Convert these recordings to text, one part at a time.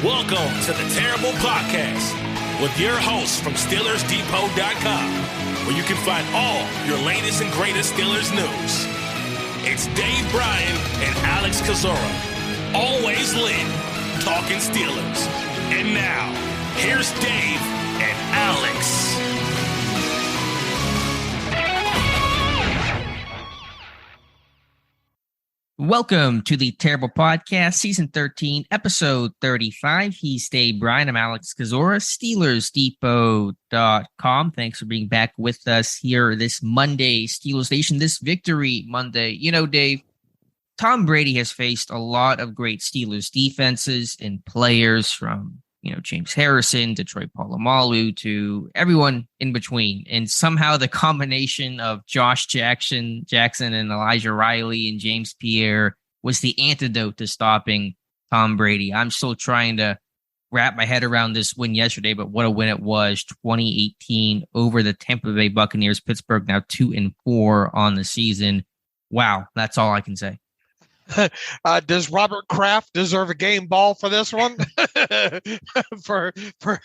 Welcome to the Terrible Podcast with your hosts from SteelersDepot.com, where you can find all your latest and greatest Steelers news. It's Dave Bryan and Alex Kozora, always lit, talking Steelers. And now, here's Dave and Alex. Welcome to the Terrible Podcast, Season 13, Episode 35. He's Dave Bryan. I'm Alex Kozora, SteelersDepot.com. Thanks for being back with us here this Monday, Steelers Nation, this Victory Monday. You know, Dave, Tom Brady has faced a lot of great Steelers defenses and players from, James Harrison to Troy Polamalu to everyone in between. And somehow the combination of Josh Jackson and Elijah Riley and James Pierre was the antidote to stopping Tom Brady. I'm still trying to wrap my head around this win yesterday, but what a win it was. 2018 over the Tampa Bay Buccaneers. Pittsburgh now 2-4 on the season. Wow, that's all I can say. Does Robert Kraft deserve a game ball for this one? for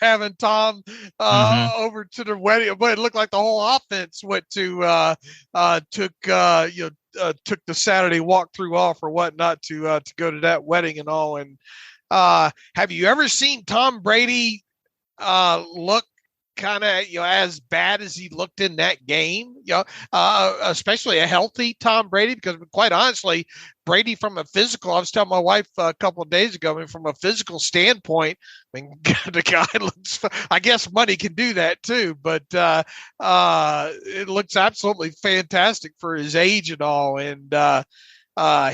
having Tom over to the wedding, but it looked like the whole offense went to took the Saturday walkthrough off or whatnot to go to that wedding and all. And have you ever seen Tom Brady look kind of as bad as he looked in that game? Especially a healthy Tom Brady, because quite honestly, Brady from a physical, I was telling my wife a couple of days ago, from a physical standpoint, the guy looks, I guess money can do that too, but it looks absolutely fantastic for his age and all. And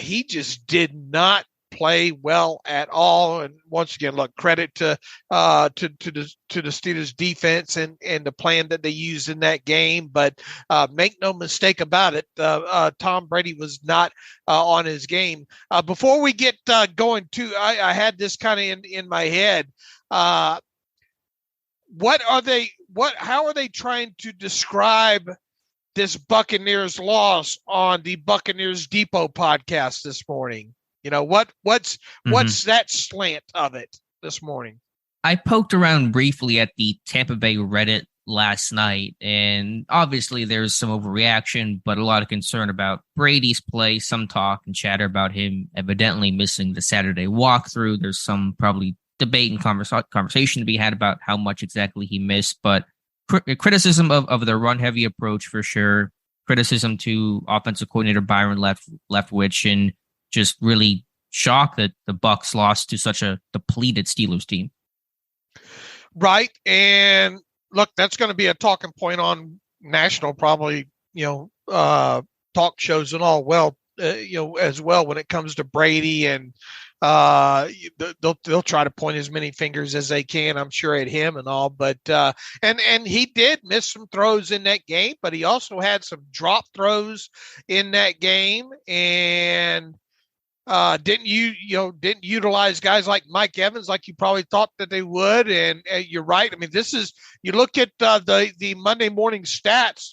he just did not play well at all. And once again, look, credit to the Steelers defense and the plan that they used in that game. But make no mistake about it, Tom Brady was not on his game. Before we get going to, I had this kind of in my head. How are they trying to describe this Buccaneers loss on the Buccaneers Depot podcast this morning? What's that slant of it this morning? I poked around briefly at the Tampa Bay Reddit last night, and obviously there's some overreaction, but a lot of concern about Brady's play, some talk and chatter about him evidently missing the Saturday walkthrough. There's some probably debate and conversation to be had about how much exactly he missed, but criticism of the run-heavy approach for sure, criticism to offensive coordinator Byron Leftwich, and just really shocked that the Bucs lost to such a depleted Steelers team. Right. And look, that's going to be a talking point on national, probably, talk shows and all, as well, when it comes to Brady, and they'll try to point as many fingers as they can, I'm sure, at him and all, but and he did miss some throws in that game, but he also had some drop throws in that game, and didn't utilize guys like Mike Evans like you probably thought that they would. And you're right. You look at the Monday morning stats,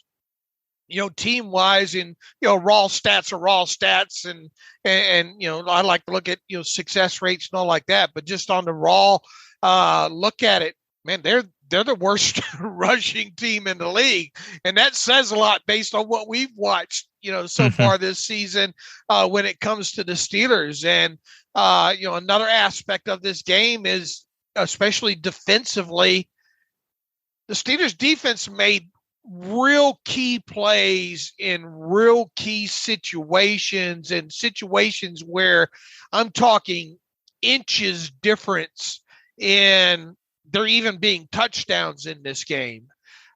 team wise, and raw stats are raw stats, and I like to look at success rates and all like that, but just on the raw look at it, man, they're the worst rushing team in the league. And that says a lot based on what we've watched, so far this season when it comes to the Steelers. And, another aspect of this game is, especially defensively, the Steelers defense made real key plays in real key situations, and situations where I'm talking inches difference in there even being touchdowns in this game.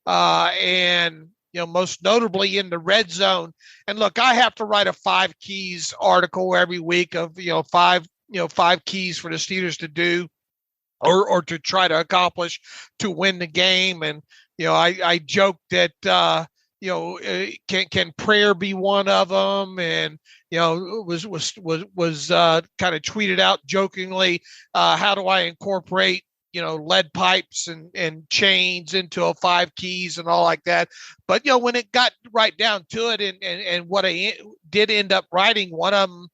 And, most notably in the red zone. And look, I have to write a 5 keys article every week of, 5 keys for the Steelers to do or to try to accomplish to win the game. And, I joke that, can prayer be one of them? And, was kind of tweeted out jokingly, how do I incorporate lead pipes and chains into a 5 keys and all like that. But, when it got right down to it, and what I did end up writing, one of them,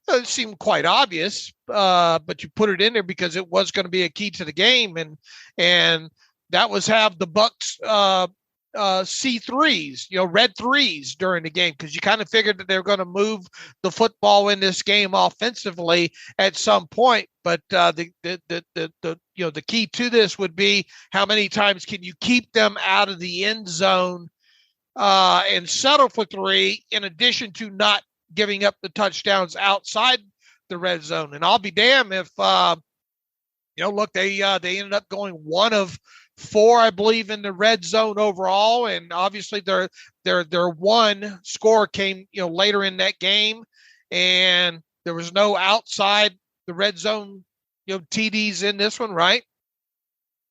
it seemed quite obvious, but you put it in there because it was going to be a key to the game, and that was have the Bucs see threes, red threes during the game, because you kind of figured that they were going to move the football in this game offensively at some point. But the key to this would be how many times can you keep them out of the end zone and settle for three, in addition to not giving up the touchdowns outside the red zone. And I'll be damned if look, they ended up going 1 of 4, I believe, in the red zone overall, and obviously their one score came later in that game, and there was no outside the red zone TDs in this one, right?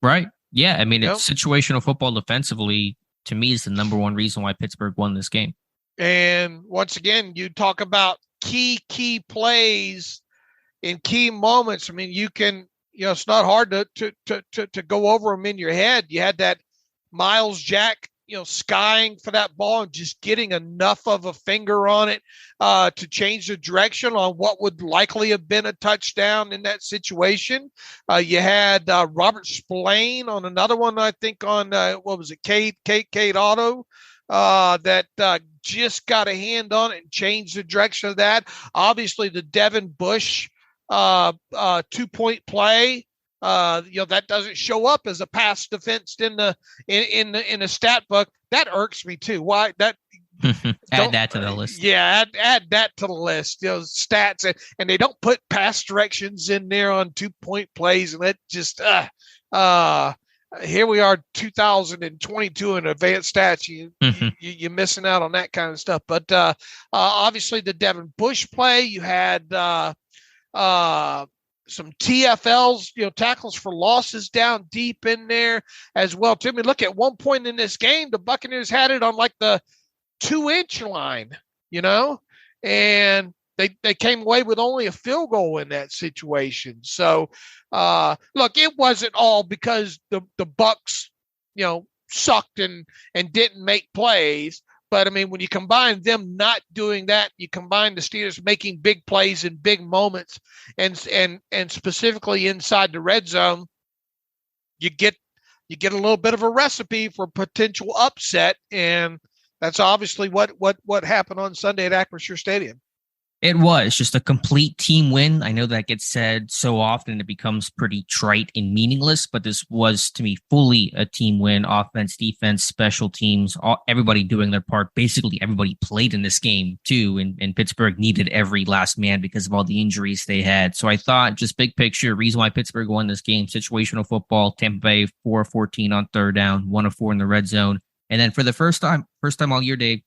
Right. Yeah. I mean, it's situational football defensively, to me, is the number one reason why Pittsburgh won this game. And once again, you talk about key plays in key moments. I mean, you can, it's not hard to go over them in your head. You had that Miles Jack, skying for that ball and just getting enough of a finger on it to change the direction on what would likely have been a touchdown in that situation. You had Robert Spillane on another one, I think, on what was it, Cade Otto, that just got a hand on it and changed the direction of that. Obviously, the Devin Bush 2-point play, that doesn't show up as a pass defense in the stat book. That irks me too. Why that? Add that to the list. Yeah, add that to the list. Stats, and they don't put pass directions in there on 2-point plays, and that just here we are, 2022 in advanced stats. You're missing out on that kind of stuff. But obviously, the Devin Bush play, you had some TFLs, tackles for losses down deep in there as well. To me, look, at one point in this game, the Buccaneers had it on like the 2-inch line, and they came away with only a field goal in that situation. So, look, it wasn't all because the Bucs, sucked and didn't make plays. But I mean, when you combine them not doing that, you combine the Steelers making big plays in big moments, and specifically inside the red zone, you get a little bit of a recipe for potential upset, and that's obviously what happened on Sunday at Acrisure Stadium. It was just a complete team win. I know that gets said so often it becomes pretty trite and meaningless, but this was, to me, fully a team win. Offense, defense, special teams, everybody doing their part. Basically, everybody played in this game, too, and Pittsburgh needed every last man because of all the injuries they had. So I thought, just big picture, reason why Pittsburgh won this game, situational football, Tampa Bay 4 of 14 on third down, 1 of 4 in the red zone. And then for the first time all year, Dave,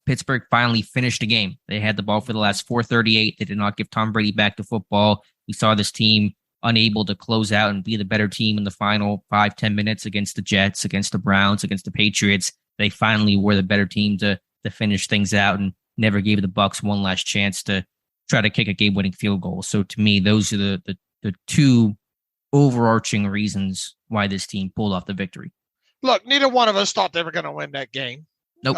Pittsburgh finally finished the game. They had the ball for the last 4:38. They did not give Tom Brady back to football. We saw this team unable to close out and be the better team in the final 5-10 minutes against the Jets, against the Browns, against the Patriots. They finally were the better team to finish things out and never gave the Bucs one last chance to try to kick a game-winning field goal. So to me, those are the two overarching reasons why this team pulled off the victory. Look, neither one of us thought they were going to win that game. Nope.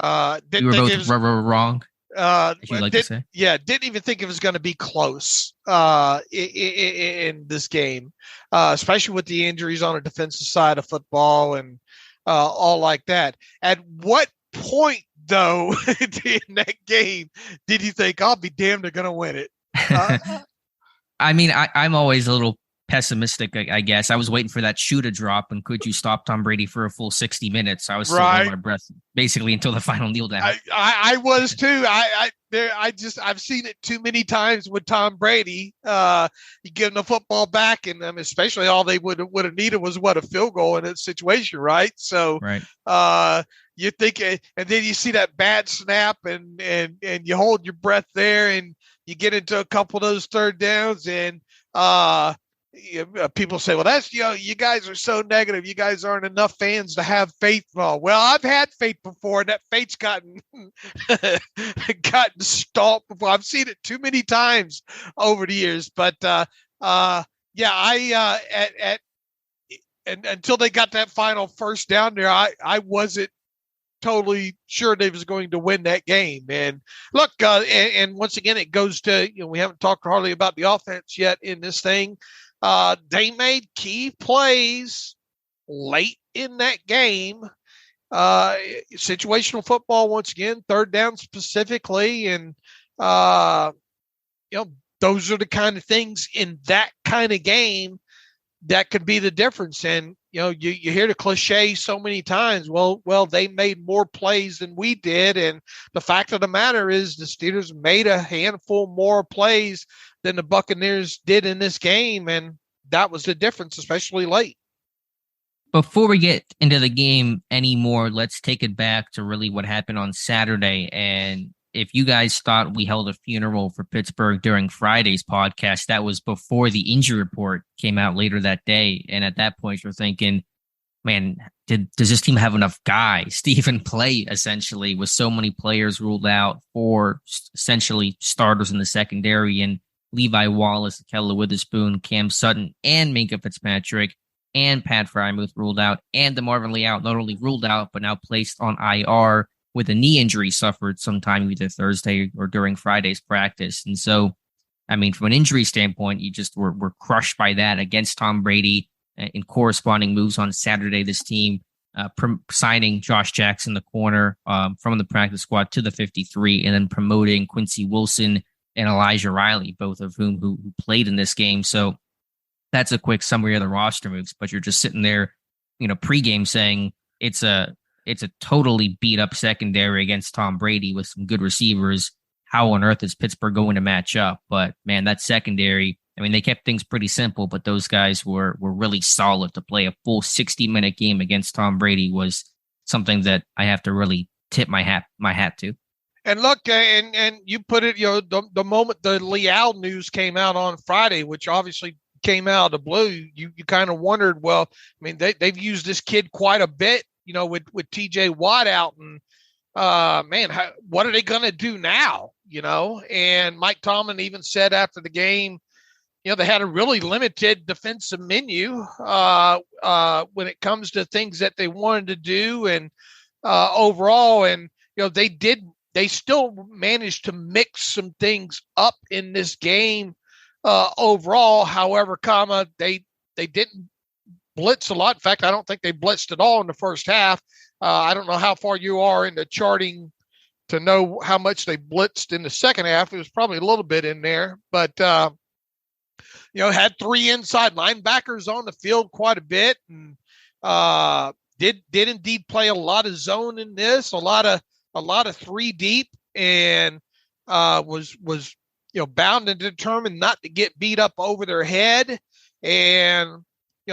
We were both wrong. As you like to say. Yeah, didn't even think it was going to be close in this game, especially with the injuries on the defensive side of football and all like that. At what point, though, in that game did you think, I'll be damned, they're going to win it? I mean, I'm always a little pessimistic, I guess. I was waiting for that shoe to drop, and could you stop Tom Brady for a full 60 minutes? I was still holding my breath basically until the final kneel down. I was too. I've seen it too many times with Tom Brady. You give him the football back, and especially all they would have needed was a field goal in that situation, right? So, right. You think, and then you see that bad snap, and you hold your breath there, and you get into a couple of those third downs, and people say, well, that's, you guys are so negative. You guys aren't enough fans to have faith. Well, I've had faith before, and that faith's gotten stomped before. I've seen it too many times over the years. But until they got that final first down there, I wasn't totally sure they was going to win that game. And look, and once again, it goes to, we haven't talked hardly about the offense yet in this thing. They made key plays late in that game. Situational football, once again, third down specifically. And, those are the kind of things in that kind of game that could be the difference. And, you hear the cliche so many times, well, they made more plays than we did. And the fact of the matter is the Steelers made a handful more plays than the Buccaneers did in this game. And that was the difference, especially late. Before we get into the game anymore, let's take it back to really what happened on Saturday. And if you guys thought we held a funeral for Pittsburgh during Friday's podcast, that was before the injury report came out later that day. And at that point, you're thinking, man, does this team have enough guys to even play, essentially, with so many players ruled out for essentially starters in the secondary, and Levi Wallace, Kella Witherspoon, Cam Sutton, and Minkah Fitzpatrick, and Pat Frymouth ruled out, and DeMarvin Leal not only ruled out, but now placed on IR with a knee injury suffered sometime either Thursday or during Friday's practice. And so, I mean, from an injury standpoint, you just were crushed by that against Tom Brady in corresponding moves on Saturday. This team signing Josh Jackson, the corner, from the practice squad to the 53, and then promoting Quincy Wilson and Elijah Riley, both of whom who played in this game. So that's a quick summary of the roster moves, but you're just sitting there, pregame saying it's a totally beat up secondary against Tom Brady with some good receivers. How on earth is Pittsburgh going to match up? But man, that secondary, I mean, they kept things pretty simple, but those guys were really solid. To play a full 60-minute game against Tom Brady was something that I have to really tip my hat to. And look, and you put it, the moment the Leal news came out on Friday, which obviously came out of the blue, you kind of wondered, well, I mean, they've used this kid quite a bit, with TJ Watt out, and what are they going to do now? And Mike Tomlin even said after the game, they had a really limited defensive menu when it comes to things that they wanted to do, and overall, and they still managed to mix some things up in this game overall. However, they didn't blitz a lot. In fact, I don't think they blitzed at all in the first half. I don't know how far you are in the charting to know how much they blitzed in the second half. It was probably a little bit in there, but had three inside linebackers on the field quite a bit, and did indeed play a lot of zone in this, a lot of three deep, and was bound and determined not to get beat up over their head. And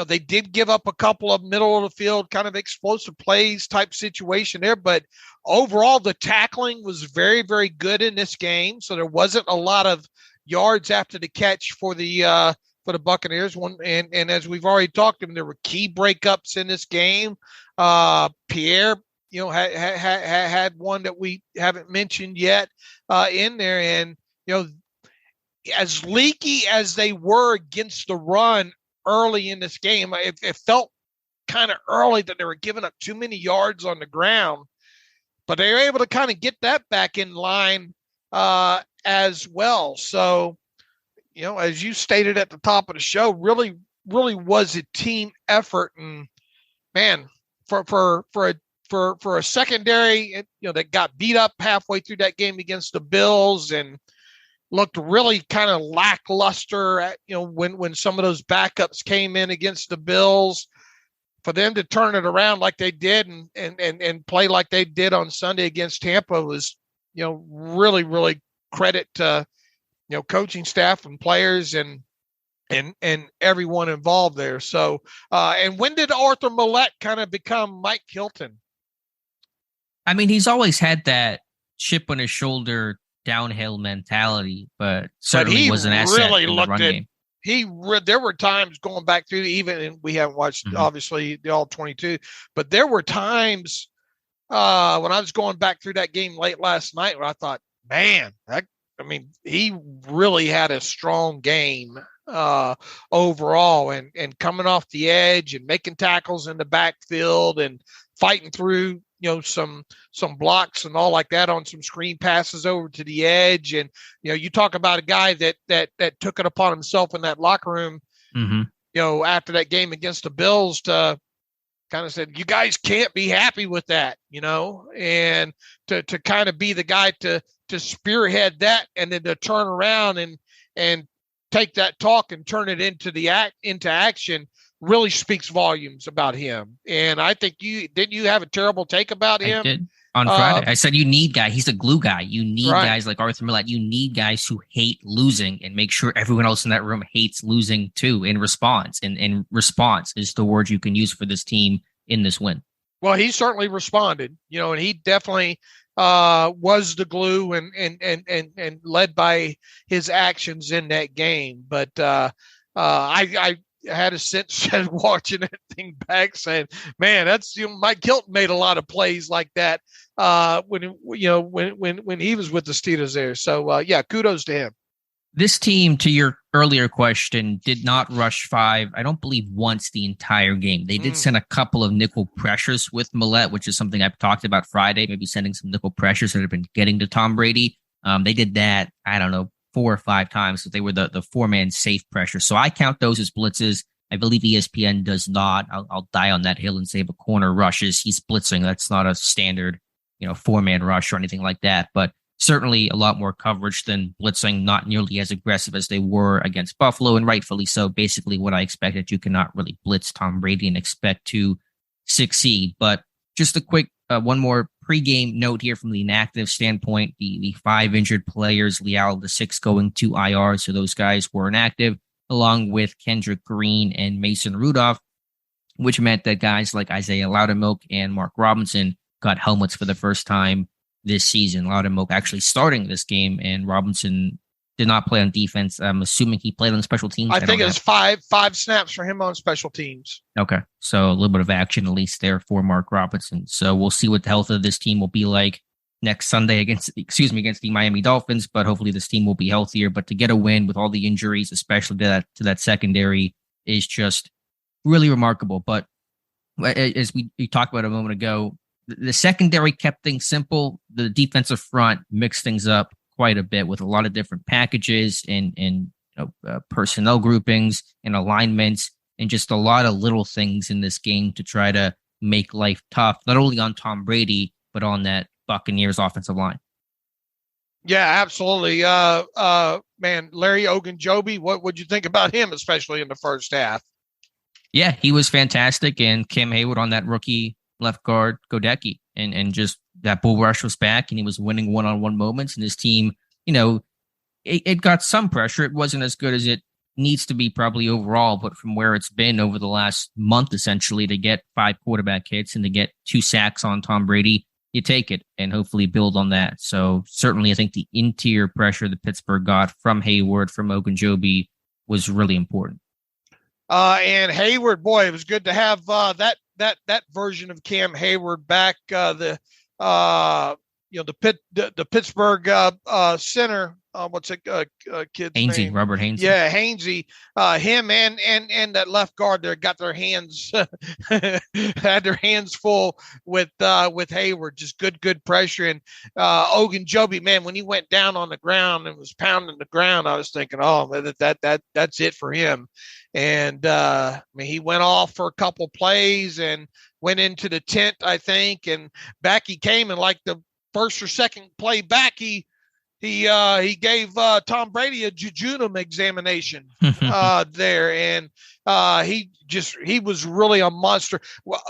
they did give up a couple of middle of the field kind of explosive plays type situation there, but overall the tackling was very, very good in this game. So there wasn't a lot of yards after the catch for the Buccaneers. And as we've already talked about, there were key breakups in this game. Pierre, had one that we haven't mentioned yet in there, and as leaky as they were against the run early in this game, it felt kind of early that they were giving up too many yards on the ground, but they were able to kind of get that back in line as well. So, as you stated at the top of the show, really, really was a team effort. And man, for a secondary, that got beat up halfway through that game against the Bills and looked really kind of lackluster when some of those backups came in against the Bills, for them to turn it around like they did and play like they did on Sunday against Tampa was, really, really credit to, coaching staff and players and everyone involved there. So, and when did Arthur Millette kind of become Mike Hilton? I mean, he's always had that chip on his shoulder downhill mentality, but certainly was an asset really in the run game. There were times going back through, even we haven't watched obviously the all 22, but there were times when I was going back through that game late last night where I thought, man, he really had a strong game overall, and coming off the edge and making tackles in the backfield and fighting through some blocks and all like that on some screen passes over to the edge. And, you talk about a guy that took it upon himself in that locker room, after that game against the Bills to kind of said, you guys can't be happy with that, and to kind of be the guy to spearhead that and then to turn around and take that talk and turn it into action really speaks volumes about him. And I think you have a terrible take about him? I did. On Friday, I said you need guy. He's a glue guy. You need guys like Arthur Millette. You need guys who hate losing and make sure everyone else in that room hates losing too in response. And response is the word you can use for this team in this win. Well, he certainly responded, and he definitely was the glue and led by his actions in that game. But I had a sense watching that thing back saying, man, that's, Mike Hilton made a lot of plays like that when he was with the Steelers there. So kudos to him. This team, to your earlier question, did not rush 5, I don't believe, once the entire game. They did send a couple of nickel pressures with Millette, which is something I've talked about Friday, maybe sending some nickel pressures that have been getting to Tom Brady. They did that, I don't know, 4 or 5 times. So they were the 4-man safe pressure. So I count those as blitzes. I believe ESPN does not. I'll die on that hill and say if a corner rushes, he's blitzing. That's not a standard, 4-man rush or anything like that. But certainly a lot more coverage than blitzing, not nearly as aggressive as they were against Buffalo, and rightfully so. Basically what I expected. You cannot really blitz Tom Brady and expect to succeed. But just a quick one more pregame note here from the inactive standpoint. The 5 injured players, Leal, the 6 going to IR, so those guys were inactive, along with Kendrick Green and Mason Rudolph, which meant that guys like Isaiah Loudermilk and Mark Robinson got helmets for the first time this season. Loudermilk actually starting this game, and Robinson did not play on defense. I'm assuming he played on special teams. I think it was five snaps for him on special teams. Okay, so a little bit of action at least there for Mark Robinson. So we'll see what the health of this team will be like next Sunday against the Miami Dolphins, but hopefully this team will be healthier. But to get a win with all the injuries, especially to that secondary, is just really remarkable. But as we talked about a moment ago, the secondary kept things simple. The defensive front mixed things up quite a bit with a lot of different packages and personnel groupings and alignments and just a lot of little things in this game to try to make life tough, not only on Tom Brady, but on that Buccaneers offensive line. Yeah, absolutely. Man, Larry Ogunjobi, what would you think about him, especially in the first half? Yeah, he was fantastic. And Cam Hayward on that rookie left guard, Godecki, and just that bull rush was back and he was winning one-on-one moments. And his team, it got some pressure. It wasn't as good as it needs to be probably overall, but from where it's been over the last month, essentially, to get 5 quarterback hits and to get 2 sacks on Tom Brady, you take it and hopefully build on that. So certainly I think the interior pressure that Pittsburgh got from Hayward, from Ogunjobi was really important. And Hayward, boy, it was good to have that version of Cam Hayward back. The Pittsburgh center. What's it? Kid's Hainsey, name? Robert Hainsey. Yeah, Hainsey. Him and that left guard there got their hands had their hands full with Hayward. Just good pressure. And Ogunjobi, man, when he went down on the ground and was pounding the ground, I was thinking, oh, that's it for him. And he went off for a couple plays and went into the tent, I think, and back he came, and like the first or second play back, he gave Tom Brady a jejunum examination there, and he was really a monster. Well,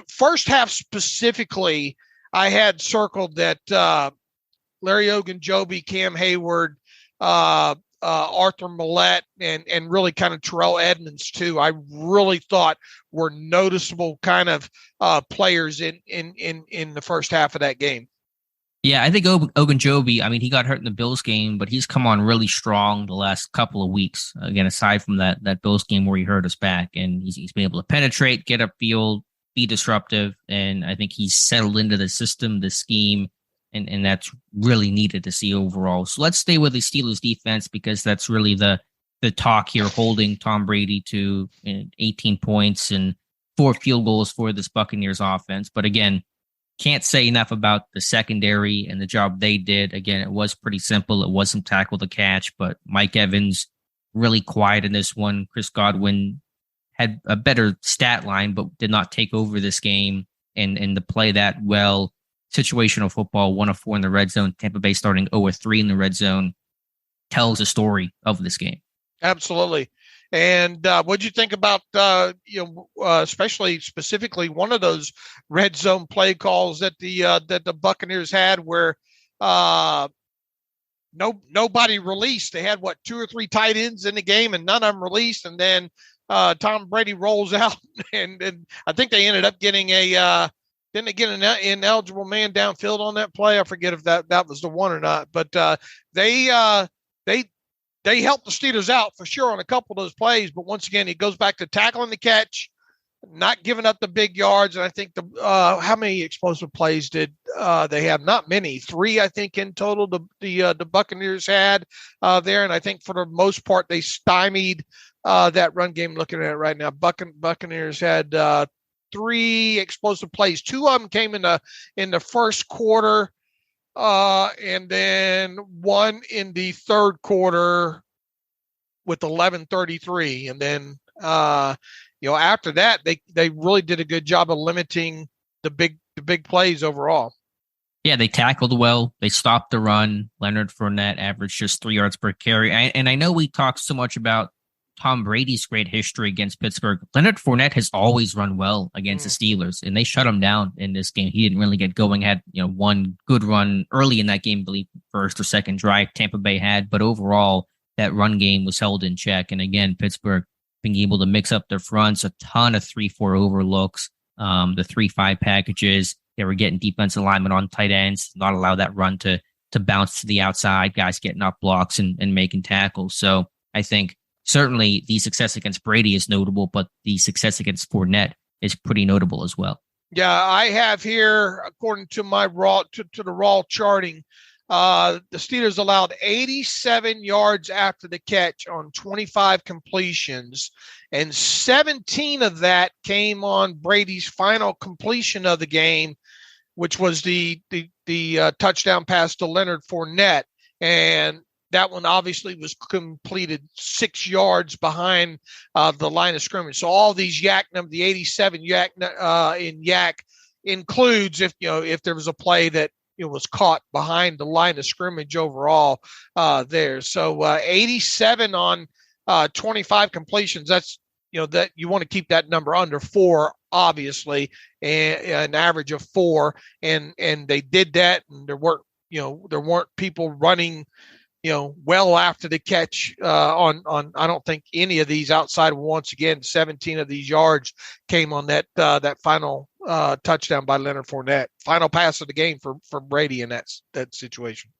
first half specifically, I had circled that Larry Ogunjobi, Cam Hayward, Arthur Millette, and really kind of Terrell Edmonds too. I really thought were noticeable kind of players in the first half of that game. Yeah, I think Ogunjobi, he got hurt in the Bills game, but he's come on really strong the last couple of weeks. Again, aside from that Bills game where he hurt us back, and he's been able to penetrate, get upfield, be disruptive, and I think he's settled into the system, the scheme, and that's really needed to see overall. So let's stay with the Steelers defense because that's really the talk here, holding Tom Brady to 18 points and 4 field goals for this Buccaneers offense. But again, can't say enough about the secondary and the job they did. Again, it was pretty simple. It wasn't tackle the catch, but Mike Evans really quiet in this one. Chris Godwin had a better stat line, but did not take over this game and to play that well. Situational football, 1 of 4 in the red zone. Tampa Bay starting 0 of 3 in the red zone tells a story of this game. Absolutely. And what'd you think about, especially specifically one of those red zone play calls that the Buccaneers had where nobody released. They had 2 or 3 tight ends in the game and none of them released. And then Tom Brady rolls out and I think they ended up getting didn't they get an ineligible man downfield on that play? I forget if that was the one or not, but they helped the Steelers out for sure on a couple of those plays. But once again, it goes back to tackling the catch, not giving up the big yards. And I think how many explosive plays did they have? Not many, 3, I think in total. The Buccaneers had there, and I think for the most part they stymied that run game. Looking at it right now, Buccaneers had 3 explosive plays. 2 of them came in the first quarter. And then 1 in the third quarter with 11:33. And then, after that, they really did a good job of limiting the big plays overall. Yeah, they tackled well. They stopped the run. Leonard Fournette averaged just 3 yards per carry. And I know we talked so much about Tom Brady's great history against Pittsburgh. Leonard Fournette has always run well against the Steelers, and they shut him down in this game. He didn't really get going. Had one good run early in that game, I believe first or second drive Tampa Bay had, but overall that run game was held in check. And again, Pittsburgh being able to mix up their fronts, a ton of 3-4 overlooks, the 3-5 packages. They were getting defensive linemen on tight ends, not allow that run to bounce to the outside, guys getting up blocks and making tackles. So I think certainly the success against Brady is notable, but the success against Fournette is pretty notable as well. Yeah, I have here, according to my raw charting, the Steelers allowed 87 yards after the catch on 25 completions, and 17 of that came on Brady's final completion of the game, which was the touchdown pass to Leonard Fournette. And that one obviously was completed 6 yards behind the line of scrimmage. So all these yak numbers, the 87 yak in yak includes if there was a play that was caught behind the line of scrimmage overall there. So 87 on 25 completions. That's that you want to keep that number under 4, obviously, and an average of 4. And they did that, and there weren't people running well after the catch on I don't think any of these outside. Once again, 17 of these yards came on that final touchdown by Leonard Fournette. Final pass of the game for Brady in that situation.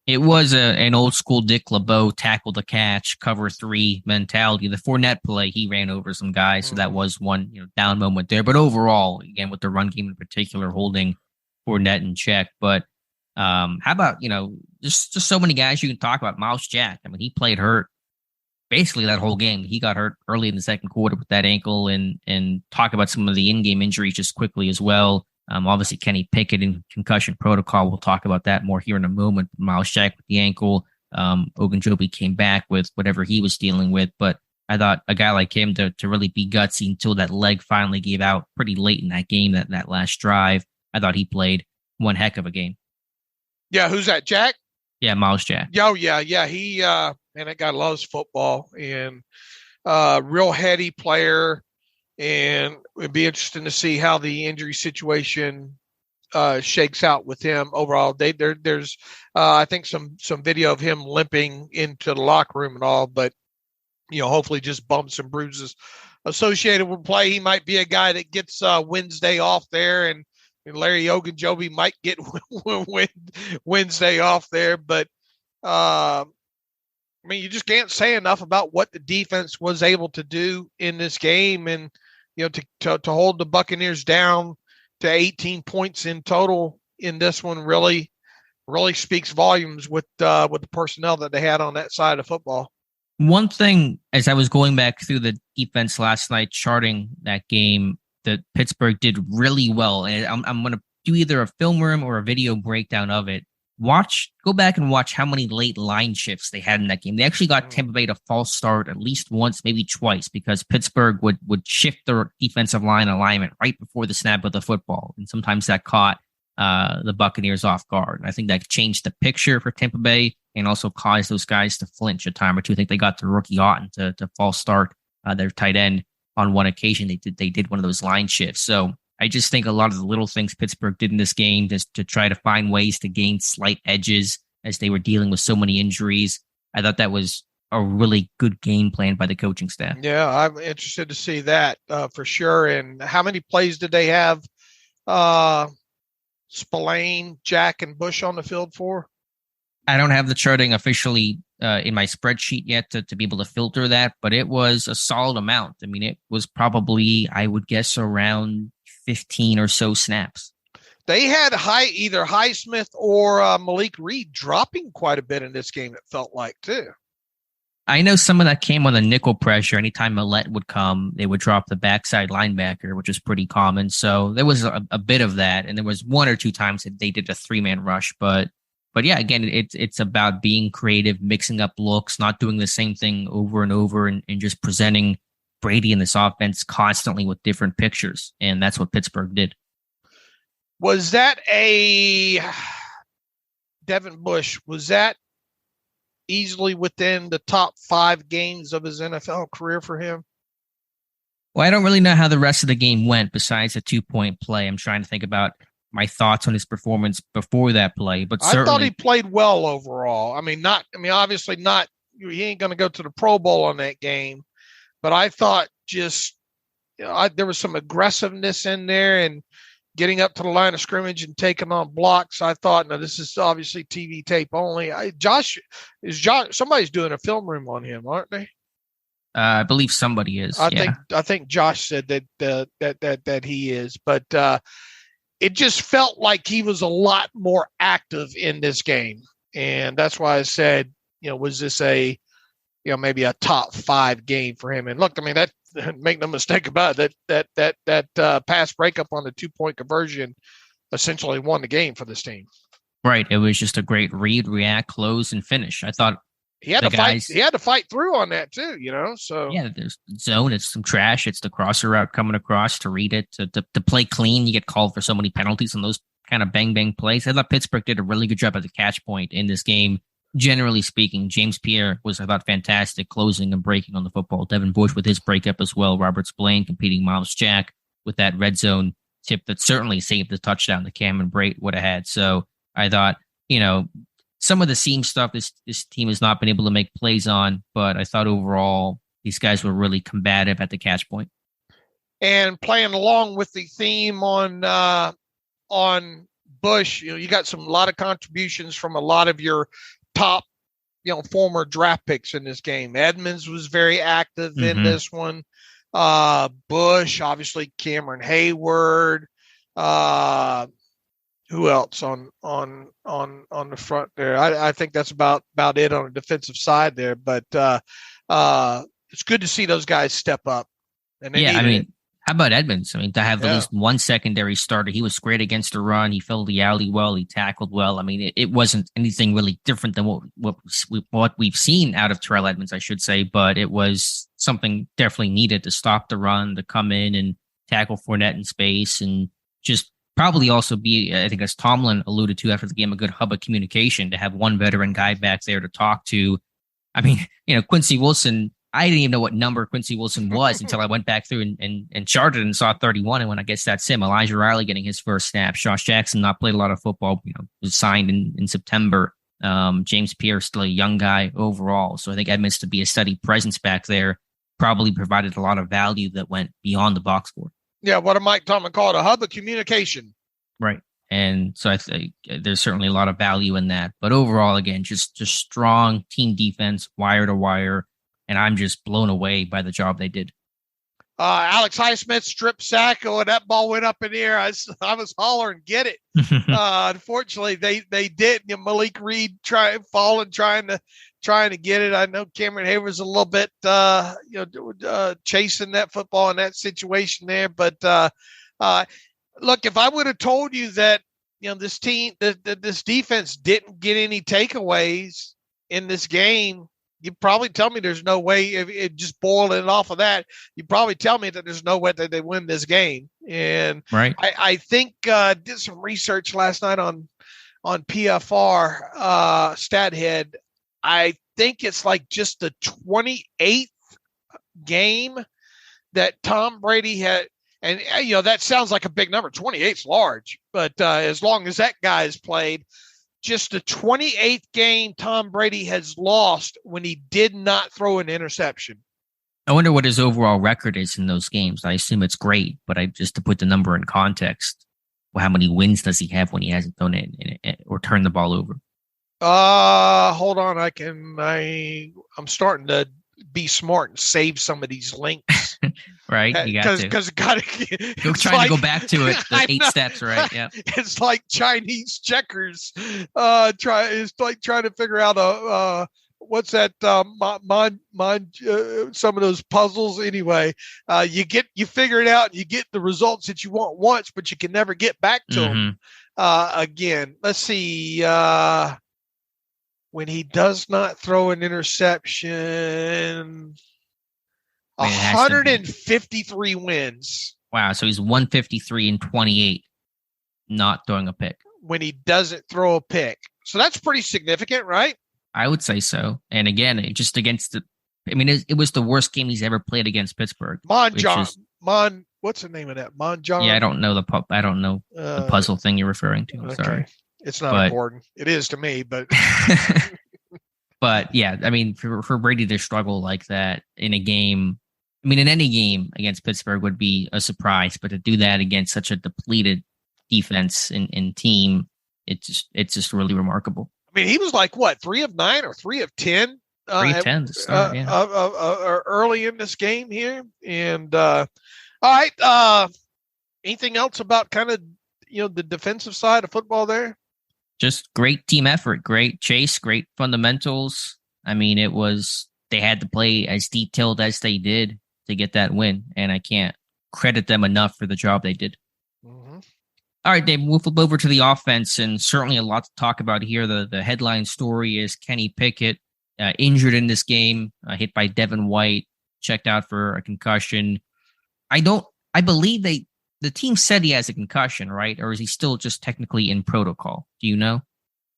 It was an old school Dick LeBeau tackle the catch, cover 3 mentality. The Fournette play, he ran over some guys, so that was one down moment there. But overall, again, with the run game in particular, holding Fournette in check. But how about, just so many guys you can talk about. Miles Jack, I mean, he played hurt basically that whole game. He got hurt early in the second quarter with that ankle, and talk about some of the in-game injuries just quickly as well. Obviously, Kenny Pickett in concussion protocol. We'll talk about that more here in a moment. Miles Jack with the ankle. Ogunjobi came back with whatever he was dealing with. But I thought a guy like him to really be gutsy until that leg finally gave out pretty late in that game, that last drive. I thought he played one heck of a game. Yeah, who's that, Jack? Yeah, Miles Jack. Oh, yeah. He, man, that guy loves football, and real heady player. And it'd be interesting to see how the injury situation shakes out with him overall. There's I think some video of him limping into the locker room and all, but hopefully just bumps and bruises associated with play. He might be a guy that gets Wednesday off there, and Larry Ogunjobi might get Wednesday off there. But you just can't say enough about what the defense was able to do in this game, and to hold the Buccaneers down to 18 points in total in this one really speaks volumes with the personnel that they had on that side of football. One thing, as I was going back through the defense last night, charting that game, that Pittsburgh did really well, and I'm going to do either a film room or a video breakdown of it, go back and watch how many late line shifts they had in that game. They actually got Tampa Bay to false start at least once, maybe twice, because Pittsburgh would shift their defensive line alignment right before the snap of the football. And sometimes that caught the Buccaneers off guard. And I think that changed the picture for Tampa Bay and also caused those guys to flinch a time or two. I think they got the rookie Otten to false start their tight end on one occasion. They did one of those line shifts. So I just think a lot of the little things Pittsburgh did in this game just to try to find ways to gain slight edges as they were dealing with so many injuries. I thought that was a really good game plan by the coaching staff. Yeah, I'm interested to see that for sure. And how many plays did they have Spillane, Jack, and Bush on the field for? I don't have the charting officially in my spreadsheet yet to be able to filter that, but it was a solid amount. I mean, it was probably, I would guess, around 15 or so snaps. They had either Highsmith or Malik Reed dropping quite a bit in this game, it felt like, too. I know some of that came on the nickel pressure. Anytime Millette would come, they would drop the backside linebacker, which is pretty common. So there was a bit of that. And there was one or two times that they did a 3-man rush. But yeah, again, it's about being creative, mixing up looks, not doing the same thing over and over, and just presenting Brady and this offense constantly with different pictures. And that's what Pittsburgh did. Was that Devin Bush, was that easily within the top 5 games of his NFL career for him? Well, I don't really know how the rest of the game went besides a 2-point play. I'm trying to think about my thoughts on his performance before that play, but certainly, I thought he played well overall. Obviously not, he ain't going to go to the Pro Bowl on that game, but I thought just, there was some aggressiveness in there and getting up to the line of scrimmage and taking on blocks. I thought, no, this is obviously TV tape only. Josh, somebody's doing a film room on him, aren't they? I believe somebody is. I think Josh said that he is, but it just felt like he was a lot more active in this game, and that's why I said, was this maybe a top 5 game for him? And look, I mean, that, make no mistake about it, that pass breakup on the 2-point conversion essentially won the game for this team. Right. It was just a great read, react, close, and finish. I thought he had to fight. He had to fight through on that too, So yeah, there's zone. It's some trash. It's the crosser route coming across to read it to play clean. You get called for so many penalties on those kind of bang plays. I thought Pittsburgh did a really good job at the catch point in this game. Generally speaking, James Pierre was, I thought, fantastic closing and breaking on the football. Devin Bush with his breakup as well. Robert Spillane competing Miles Jack with that red zone tip that certainly saved the touchdown that Cameron Brate would have had. So I thought, some of the seam stuff this team has not been able to make plays on, but I thought overall these guys were really combative at the catch point. And playing along with the theme on Bush, you got a lot of contributions from a lot of your top, former draft picks in this game. Edmonds was very active in this one. Bush, obviously Cameron Hayward. Who else on the front there? I think that's about it on the defensive side there. But it's good to see those guys step up. And how about Edmonds? To have at least one secondary starter. He was great against the run. He filled the alley well. He tackled well. It wasn't anything really different than what we've seen out of Terrell Edmonds, I should say. But it was something definitely needed to stop the run, to come in and tackle Fournette in space, and just probably also be, I think, as Tomlin alluded to after the game, a good hub of communication to have one veteran guy back there to talk to. Quincy Wilson, I didn't even know what number Quincy Wilson was until I went back through and charted and saw 31. And when I guess that's him. Elijah Riley getting his first snap. Josh Jackson not played a lot of football, was signed in September. James Pierre still a young guy overall. So I think Edmonds to be a steady presence back there probably provided a lot of value that went beyond the box score. Yeah, what Mike Tomlin called a hub of communication. Right. And so I think there's certainly a lot of value in that. But overall, again, just strong team defense, wire to wire. And I'm just blown away by the job they did. Alex Highsmith strip sack. Oh, that ball went up in the air. I was hollering, get it. Unfortunately, they did. Malik Reed trying to get it. I know Cameron Hayward's a little bit, chasing that football in that situation there. But Look, if I would have told you that, this team, this defense didn't get any takeaways in this game, you'd probably tell me there's no way. If it just boiled it off of that, you'd probably tell me that there's no way that they win this game. And right. I think did some research last night on PFR StatHead. I think it's like just the 28th game that Tom Brady had. And, that sounds like a big number. 28's large. But as long as that guy has played, just the 28th game Tom Brady has lost when he did not throw an interception. I wonder what his overall record is in those games. I assume it's great, but just to put the number in context, how many wins does he have when he hasn't thrown it or turned the ball over? Hold on. I'm starting to be smart and save some of these links. Right, you got to. Because you're trying to go back to it. The 8 steps, right? Yeah. It's like Chinese checkers. It's like trying to figure out what's that? Some of those puzzles. Anyway, you figure it out. And you get the results that you want once, but you can never get back to them again. Let's see. When he does not throw an interception, 153 wins. Wow, so he's 153 and 28, not throwing a pick. When he doesn't throw a pick. So that's pretty significant, right? I would say so. And again, it just against it was the worst game he's ever played against Pittsburgh. What's the name of that? Monjon? Yeah, I don't know the puzzle thing you're referring to. Okay. Sorry. It's not important. It is to me, but but yeah, for Brady to struggle like that in a game, in any game against Pittsburgh would be a surprise, but to do that against such a depleted defense and team, it's just really remarkable. He was like what, 3 of 9 or 3 of 10? 3 of 10 to start, early in this game here. And all right, anything else about kind of the defensive side of football there? Just great team effort, great chase, great fundamentals. They had to play as detailed as they did to get that win, and I can't credit them enough for the job they did. Mm-hmm. All right, Dave, we'll flip over to the offense, and certainly a lot to talk about here. The headline story is Kenny Pickett, injured in this game, hit by Devin White, checked out for a concussion. I believe the team said he has a concussion, right? Or is he still just technically in protocol? Do you know?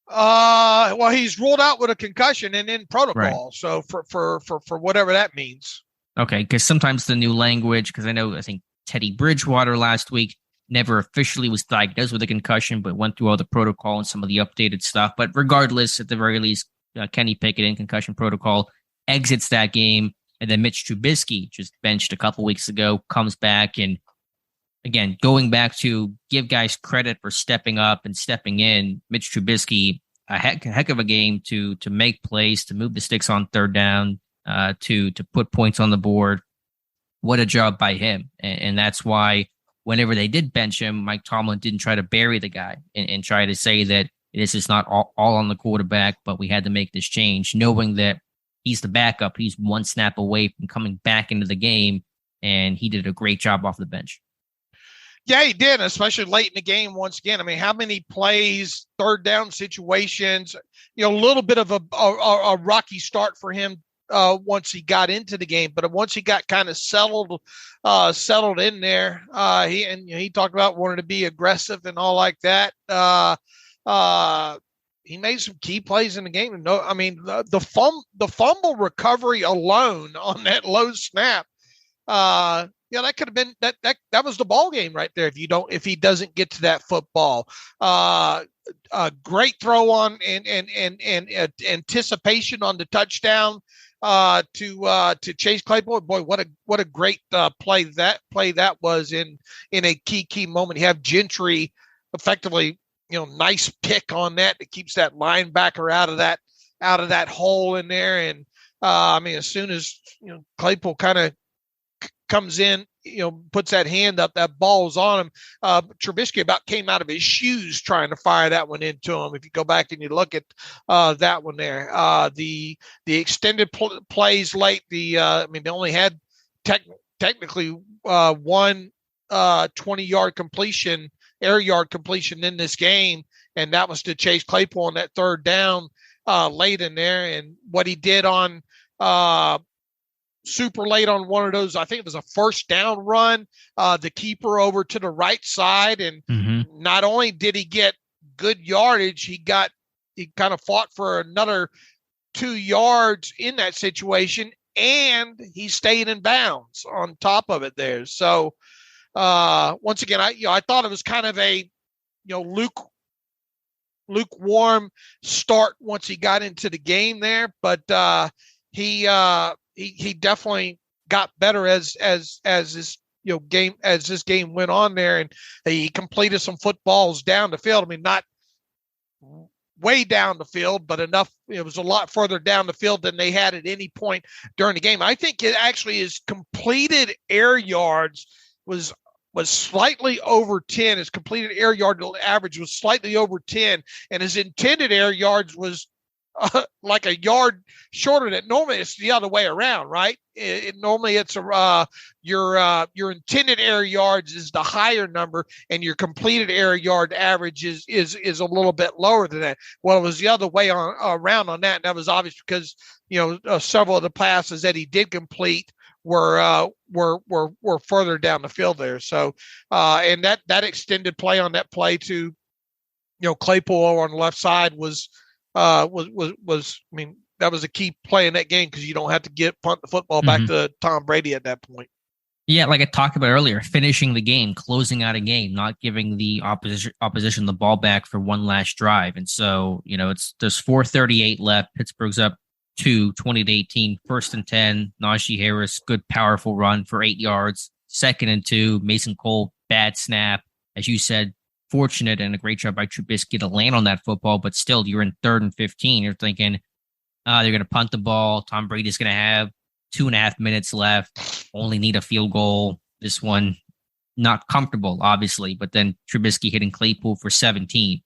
Well, he's ruled out with a concussion and in protocol. Right. So for whatever that means. Okay, because sometimes the new language, because I think Teddy Bridgewater last week never officially was diagnosed with a concussion, but went through all the protocol and some of the updated stuff. But regardless, at the very least, Kenny Pickett in concussion protocol exits that game. And then Mitch Trubisky, just benched a couple weeks ago, comes back. And again, going back to give guys credit for stepping up and stepping in, Mitch Trubisky, a heck of a game to make plays, to move the sticks on third down, to put points on the board. What a job by him. And that's why whenever they did bench him, Mike Tomlin didn't try to bury the guy and try to say that this is not all on the quarterback, but we had to make this change, knowing that he's the backup. He's one snap away from coming back into the game, and he did a great job off the bench. Yeah, he did, especially late in the game once again. How many plays, third down situations, a little bit of a rocky start for him once he got into the game. But once he got kind of settled in there, he talked about wanting to be aggressive and all like that. He made some key plays in the game. The fumble recovery alone on that low snap, that could have been that was the ball game right there. If he doesn't get to that football, a great throw on and anticipation on the touchdown to Chase Claypool. Boy, what a great play that was in a key moment. You have Gentry effectively, nice pick on that keeps that linebacker out of that hole in there. And as soon as Claypool kind of comes in, puts that hand up, that ball's on him. Trubisky about came out of his shoes trying to fire that one into him. If you go back and you look at that one there, the extended plays late, they only had technically one 20-yard completion, air yard completion in this game, and that was to Chase Claypool on that third down late in there. And what he did on super late on one of those, I think it was a first down run, the keeper over to the right side. And not only did he get good yardage, he kind of fought for another 2 yards in that situation, and he stayed in bounds on top of it there. So once again, I thought it was kind of a lukewarm start once he got into the game there, but he definitely got better as this game as this game went on there, and he completed some footballs down the field. I mean, not way down the field, but enough. It was a lot further down the field than they had at any point during the game. I think it actually his completed air yards was slightly over 10. His completed air yard average was slightly over 10, and his intended air yards was like a yard shorter than normally. It's the other way around, right? Normally it's your intended air yards is the higher number, and your completed air yard average is a little bit lower than that. Well, it was the other way around on that, and that was obvious because several of the passes that he did complete were further down the field there. So and that extended play on that play to Claypool over on the left side was I mean, that was a key play in that game because you don't have to punt the football back to Tom Brady at that point. Yeah, like I talked about earlier, finishing the game, closing out a game, not giving the opposition the ball back for one last drive. And so, there's 4:38 left. Pittsburgh's up 20-18, 1st and 10. Najee Harris, good powerful run for 8 yards. 2nd and 2. Mason Cole, bad snap. As you said, fortunate and a great job by Trubisky to land on that football, but still you're in 3rd and 15. You're thinking they're going to punt the ball. Tom Brady's going to have 2.5 minutes left, only need a field goal. This one, not comfortable, obviously, but then Trubisky hitting Claypool for 17.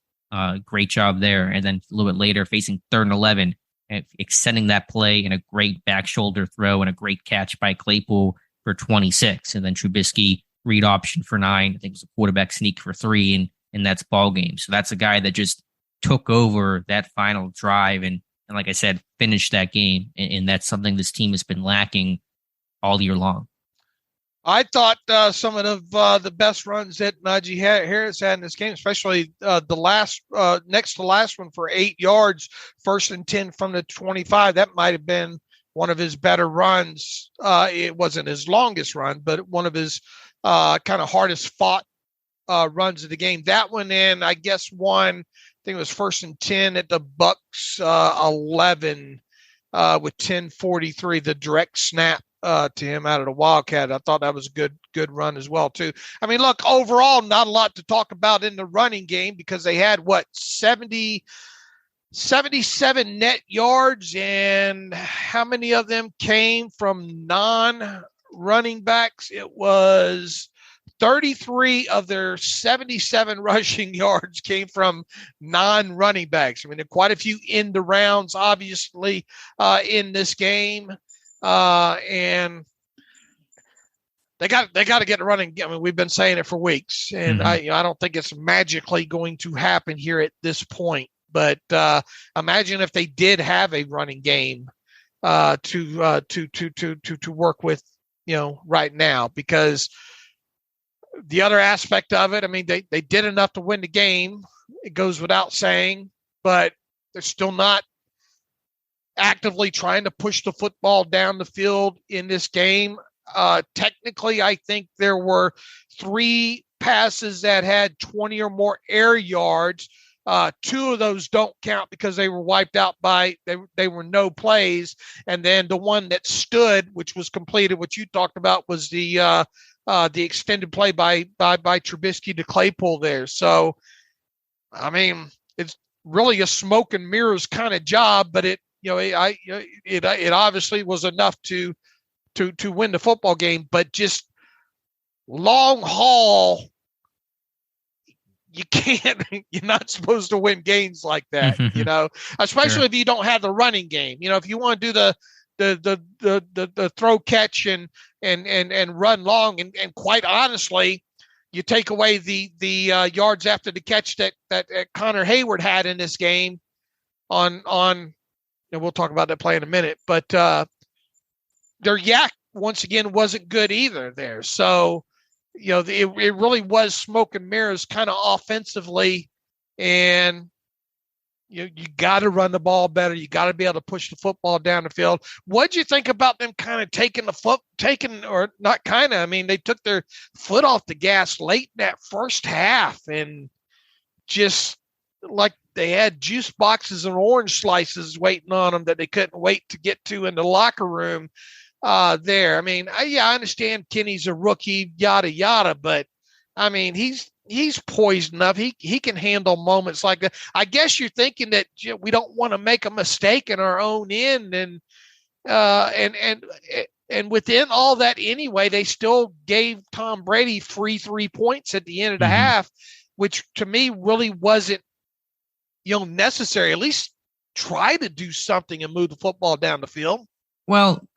Great job there. And then a little bit later, facing 3rd and 11, and extending that play in a great back shoulder throw and a great catch by Claypool for 26. And then Trubisky read option for 9. I think it was a quarterback sneak for 3, and that's ball game. So that's a guy that just took over that final drive and like I said, finished that game. And that's something this team has been lacking all year long. I thought some of the best runs that Najee Harris had in this game, especially the last next to last one for 8 yards, 1st and 10 from the 25. That might have been one of his better runs. It wasn't his longest run, but one of his kind of hardest fought runs of the game. That one in, I guess, I think it was 1st and 10 at the Bucs 11 with 10:43, the direct snap to him out of the Wildcat. I thought that was a good run as well, too. I mean, look, overall, not a lot to talk about in the running game because they had, 77 net yards, and how many of them came from non-running backs? It was 33 of their 77 rushing yards came from non-running backs. I mean, there are quite a few end rounds, obviously, in this game. And they got to get running. I mean, we've been saying it for weeks, and I don't think it's magically going to happen here at this point. But imagine if they did have a running game to work with, right now, because the other aspect of it, I mean, they did enough to win the game. It goes without saying, but they're still not actively trying to push the football down the field in this game. Technically, I think there were 3 passes that had 20 or more air yards. 2 of those don't count because they were wiped out they were no plays. And then the one that stood, which was completed, what you talked about, was the extended play by Trubisky to Claypool there. So, I mean, it's really a smoke and mirrors kind of job, but it obviously was enough to win the football game. But just long haul, you can't. You're not supposed to win games like that, especially if you don't have the running game. If you want to do the throw, catch, and run long, and quite honestly, You take away the yards after the catch that Connor Hayward had in this game on and we'll talk about that play in a minute, but their yak once again wasn't good either there. So, it really was smoke and mirrors kind of offensively, and you got to run the ball better. You got to be able to push the football down the field. What'd you think about them kind of they took their foot off the gas late in that first half, and just like they had juice boxes and orange slices waiting on them that they couldn't wait to get to in the locker room there. I mean, I understand Kenny's a rookie, yada, yada, but I mean, he's poised enough. He can handle moments like that. I guess you're thinking that we don't want to make a mistake in our own end, and within all that anyway, they still gave Tom Brady free 3 points at the end of the half, which to me really wasn't necessary. At least try to do something and move the football down the field. Well,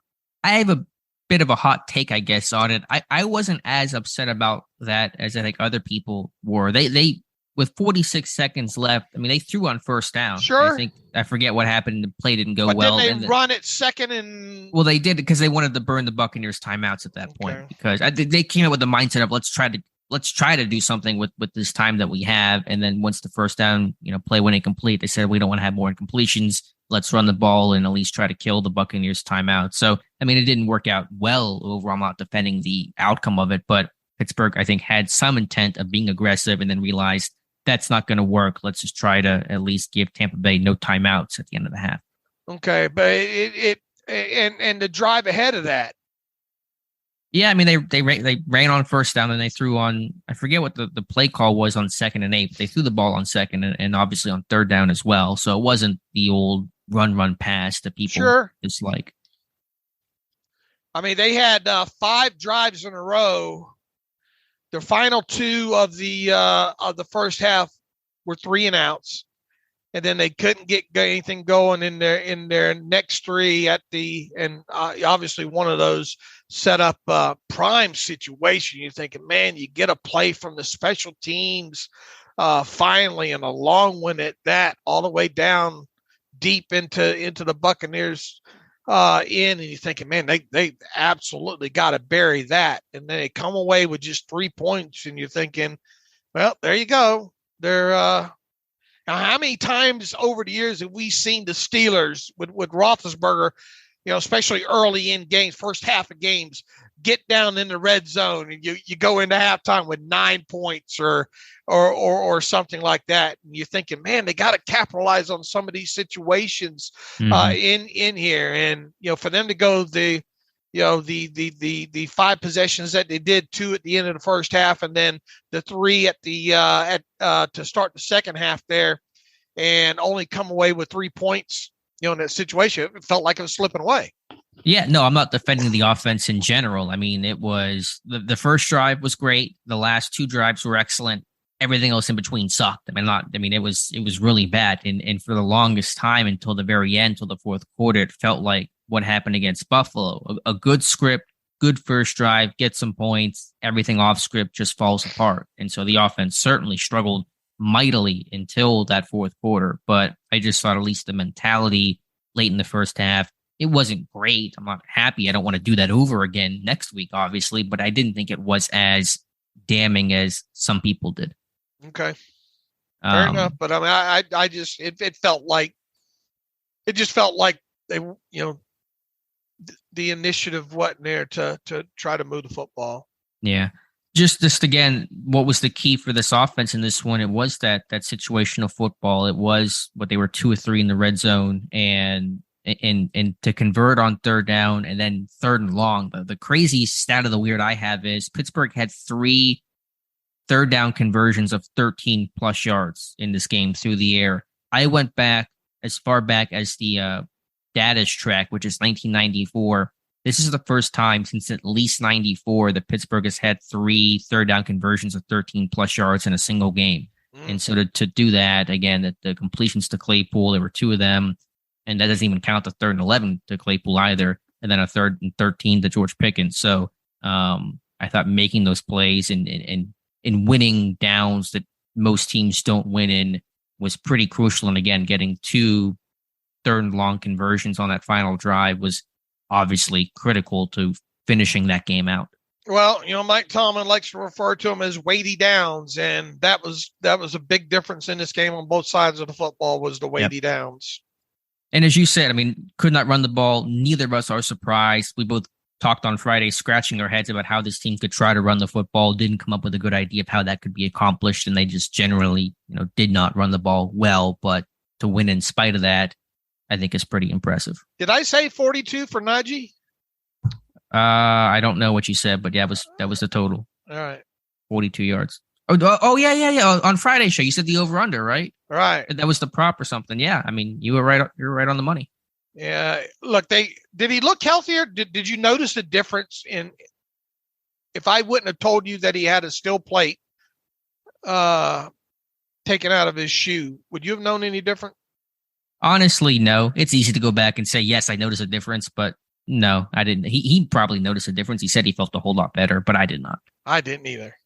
I have a bit of a hot take, I guess, on it. I wasn't as upset about that as I think other people were. They with 46 seconds left, I mean, they threw on first down. Sure. I forget what happened. The play didn't go but well. Then they run it second and... Well, they did because they wanted to burn the Buccaneers timeouts at that point, because they came up with the mindset of let's try to do something with this time that we have. And then once the first down, play went incomplete, they said, we don't want to have more incompletions. Let's run the ball and at least try to kill the Buccaneers timeout. So, I mean, it didn't work out well overall. I'm not defending the outcome of it, but Pittsburgh, I think, had some intent of being aggressive and then realized that's not going to work. Let's just try to at least give Tampa Bay no timeouts at the end of the half. Okay. But and the drive ahead of that. Yeah, I mean, they ran on first down, and they threw on, I forget what the play call was on 2nd and 8, but they threw the ball on second and obviously on third down as well. So it wasn't the old run pass that people dislike. I mean, they had 5 drives in a row. The final 2 of the first half were 3 and outs, and then they couldn't get anything going in their next 3 obviously one of those set up a prime situation. You're thinking, man, you get a play from the special teams finally, and a long one at that, all the way down deep into the Buccaneers and you're thinking, man, they absolutely got to bury that. And then they come away with just 3 points, and you're thinking, well, there you go. They're now, how many times over the years have we seen the Steelers with Roethlisberger, especially early in games, first half of games, get down in the red zone, and you go into halftime with 9 points or something like that, and you're thinking, man, they got to capitalize on some of these situations in here, and for them to go the 5 possessions that they did, 2 at the end of the first half, and then the 3 at the to start the second half there, and only come away with 3 points. In that situation, it felt like it was slipping away. Yeah, no, I'm not defending the offense in general. I mean, it was the first drive was great. The last 2 drives were excellent. Everything else in between sucked. It was really bad. And for the longest time, until the very end, till the fourth quarter, it felt like what happened against Buffalo. A good script, good first drive, get some points, everything off script just falls apart. And so the offense certainly struggled mightily until that fourth quarter. But I just thought at least the mentality late in the first half, it wasn't great. I'm not happy. I don't want to do that over again next week, obviously, but I didn't think it was as damning as some people did. Okay. Fair enough. But I mean, I just, it felt like they, the initiative wasn't there to try to move the football. Yeah. Just again, what was the key for this offense in this one? It was that situational football. It was what they were 2 or 3 in the red zone, and to convert on third down and then 3rd and long. The crazy stat of the weird I have is Pittsburgh had 3 third down conversions of 13 plus yards in this game through the air. I went back as far back as the Data's track, which is 1994. This is the first time since at least 94 that Pittsburgh has had 3 third down conversions of 13 plus yards in a single game. And so to do that, again, the completions to Claypool, there were 2 of them, and that doesn't even count the 3rd and 11 to Claypool either, and then a 3rd and 13 to George Pickens. So I thought making those plays and in winning downs that most teams don't win in was pretty crucial. And again, getting 2 third and long conversions on that final drive was obviously critical to finishing that game out. Well, Mike Tomlin likes to refer to them as weighty downs, and that was a big difference in this game on both sides of the football was the weighty downs. And as you said, could not run the ball. Neither of us are surprised. We both talked on Friday, scratching our heads about how this team could try to run the football, didn't come up with a good idea of how that could be accomplished, and they just generally, did not run the ball well. But to win in spite of that, I think is pretty impressive. Did I say 42 for Najee? I don't know what you said, but yeah, that was the total. All right. 42 yards. Oh yeah. On Friday's show, you said the over/under, right? Right. That was the prop or something. Yeah. You were right. You're right on the money. Yeah. Look, did he look healthier? Did you notice a difference in? If I wouldn't have told you that he had a steel plate taken out of his shoe, would you have known any different? Honestly, no. It's easy to go back and say, yes, I noticed a difference, but no, I didn't. He probably noticed a difference. He said he felt a whole lot better, but I did not. I didn't either.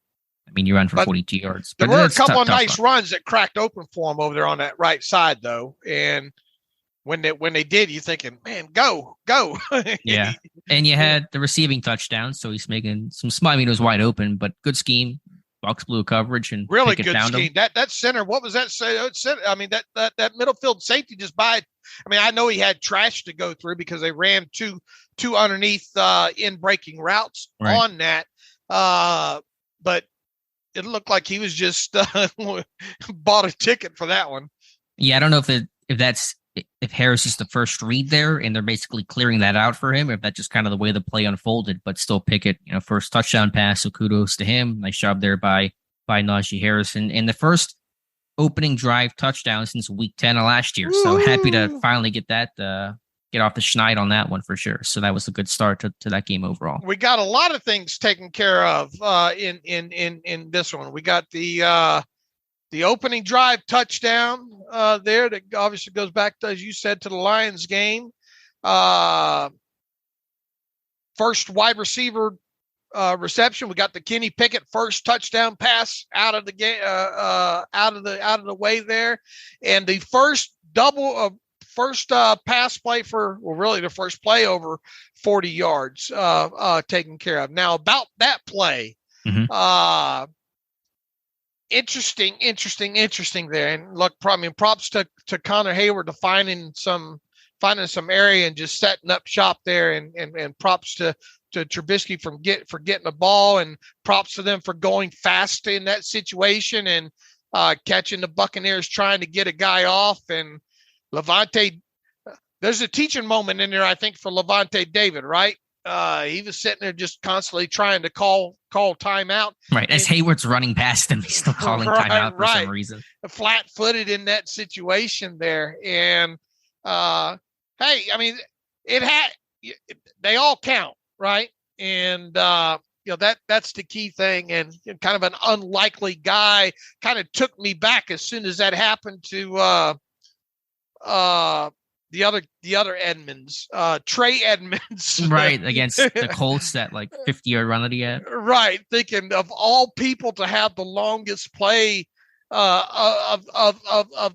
You ran for 42 yards. There were a couple of nice runs that cracked open for him over there on that right side, though. And when they did, you're thinking, man, go. Yeah. And you had the receiving touchdown, so he's making some smile. It was wide open, but good scheme. Bucs blew coverage and really good scheme. That center, what was that? That middle field safety just by. I know he had trash to go through because they ran two underneath in breaking routes on that. But it looked like he was just bought a ticket for that one. Yeah, I don't know if Harris is the first read there and they're basically clearing that out for him, or if that's just kind of the way the play unfolded, but still Pickett, first touchdown pass. So kudos to him. Nice job there by Najee Harris. And the first opening drive touchdown since week 10 of last year. So happy to finally get that, get off the schneid on that one for sure. So that was a good start to that game overall. We got a lot of things taken care of in this one. We got the opening drive touchdown there that obviously goes back to, as you said, to the Lions game. First wide receiver reception. We got the Kenny Pickett first touchdown pass out of the game, out of the way there, and the first pass play really the first play over 40 yards taken care of. Now about that play. Mm-hmm. Interesting there. And look, props to Connor Hayward to finding some area and just setting up shop there, and props to Trubisky for getting the ball, and props to them for going fast in that situation and catching the Buccaneers trying to get a guy off. And Levante, there's a teaching moment in there, I think, for Levante David, right? He was sitting there just constantly trying to call timeout. Right. As Hayward's running past him, he's still calling timeout for some reason. Flat-footed in that situation there. And, hey, they all count, right? And, that's the key thing. And kind of an unlikely guy kind of took me back as soon as that happened to the other Edmonds, Trey Edmonds. Right, against the Colts, that 50-yard run that he had. Right, thinking of all people to have the longest play of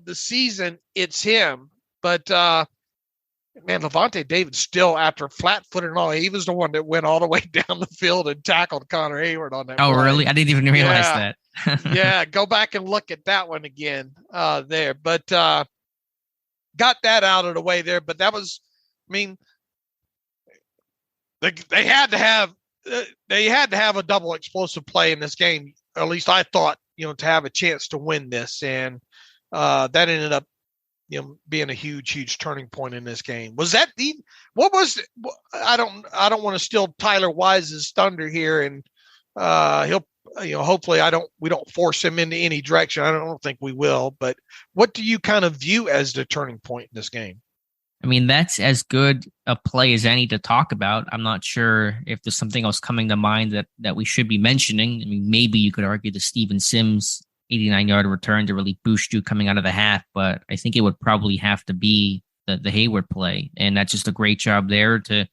the season, it's him. But man, Levante David still, after flat-footed and all, he was the one that went all the way down the field and tackled Connor Hayward on that. Oh, play. Really? I didn't even realize that. Yeah, go back and look at that one again there. But got that out of the way there, but that was, they had to have a double explosive play in this game. Or at least I thought, to have a chance to win this, and that ended up, being a huge turning point in this game. Was that I don't want to steal Tyler Wise's thunder here, and he'll. Hopefully we don't force him into any direction. I don't think we will, but what do you kind of view as the turning point in this game? That's as good a play as any to talk about. I'm not sure if there's something else coming to mind that we should be mentioning. Maybe you could argue the Steven Sims 89-yard return to really boost you coming out of the half, but I think it would probably have to be the Hayward play. And that's just a great job there to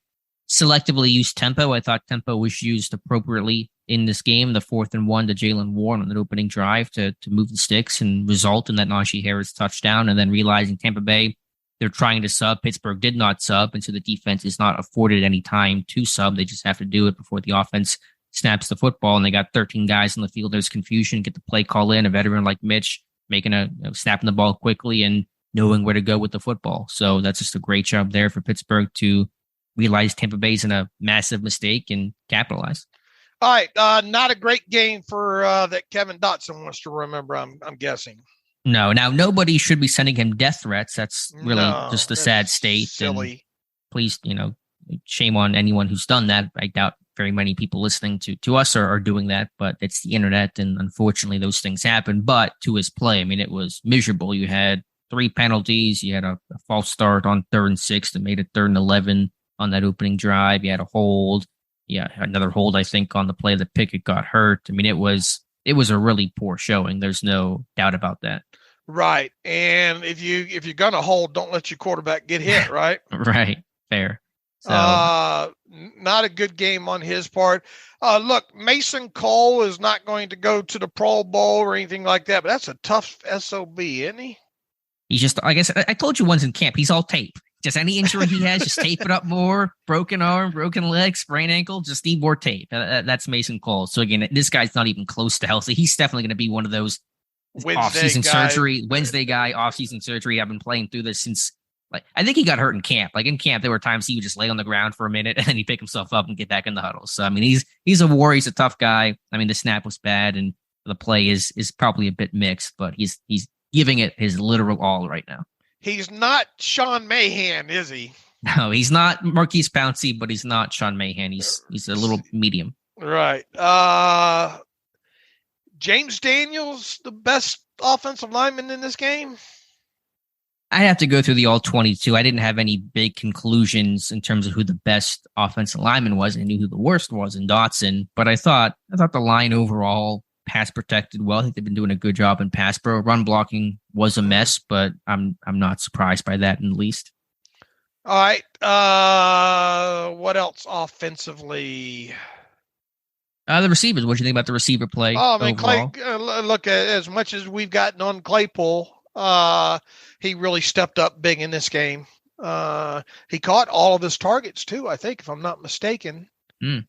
selectively use tempo. I thought tempo was used appropriately in this game, the 4th and 1 to Jalen Warren on an opening drive to move the sticks and result in that Najee Harris touchdown. And then realizing Tampa Bay, they're trying to sub. Pittsburgh did not sub, and so the defense is not afforded any time to sub. They just have to do it before the offense snaps the football, and they got 13 guys on the field. There's confusion. Get the play call in. A veteran like Mitch making snapping the ball quickly and knowing where to go with the football. So that's just a great job there for Pittsburgh to realize Tampa Bay's in a massive mistake and capitalize. All right, not a great game for that Kevin Dotson wants to remember. I'm guessing. No, now nobody should be sending him death threats. That's really just a sad state. Silly. And please, shame on anyone who's done that. I doubt very many people listening to us are doing that, but it's the internet, and unfortunately those things happen. But to his play, I mean, it was miserable. You had 3 penalties. You had a false start on 3rd and 6 that made it 3rd and 11 on that opening drive. You had a hold. Yeah, another hold, I think, on the play that Pickett got hurt. I mean, it was a really poor showing. There's no doubt about that. Right. And if you're gonna hold, don't let your quarterback get hit, right? Right. Fair. So, not a good game on his part. Look, Mason Cole is not going to go to the Pro Bowl or anything like that, but that's a tough SOB, isn't he? He's just, I guess I told you once in camp, he's all tape. Just any injury he has, just tape it up more. Broken arm, broken leg, sprained ankle, just need more tape. That's Mason Cole. So again, this guy's not even close to healthy. He's definitely going to be one of those off-season surgery, Wednesday guy, off-season surgery. I've been playing through this since, I think he got hurt in camp. In camp, there were times he would just lay on the ground for a minute and then he'd pick himself up and get back in the huddle. So, I mean, he's a warrior. He's a tough guy. I mean, the snap was bad and the play is probably a bit mixed, but he's giving it his literal all right now. He's not Sean Mahan, is he? No, he's not Marquise Pouncey, but he's not Sean Mahan. He's a little medium. Right. James Daniels, the best offensive lineman in this game? I have to go through the all 22. I didn't have any big conclusions in terms of who the best offensive lineman was. I knew who the worst was in Dotson, but I thought the line overall pass protected well. I think they've been doing a good job in pass pro. Run blocking was a mess, but I'm not surprised by that in the least. All right. What else offensively? The receivers. What do you think about the receiver play? Oh, I mean, overall? Clay, look, as much as we've gotten on Claypool, he really stepped up big in this game. He caught all of his targets too, I think, if I'm not mistaken. Yeah,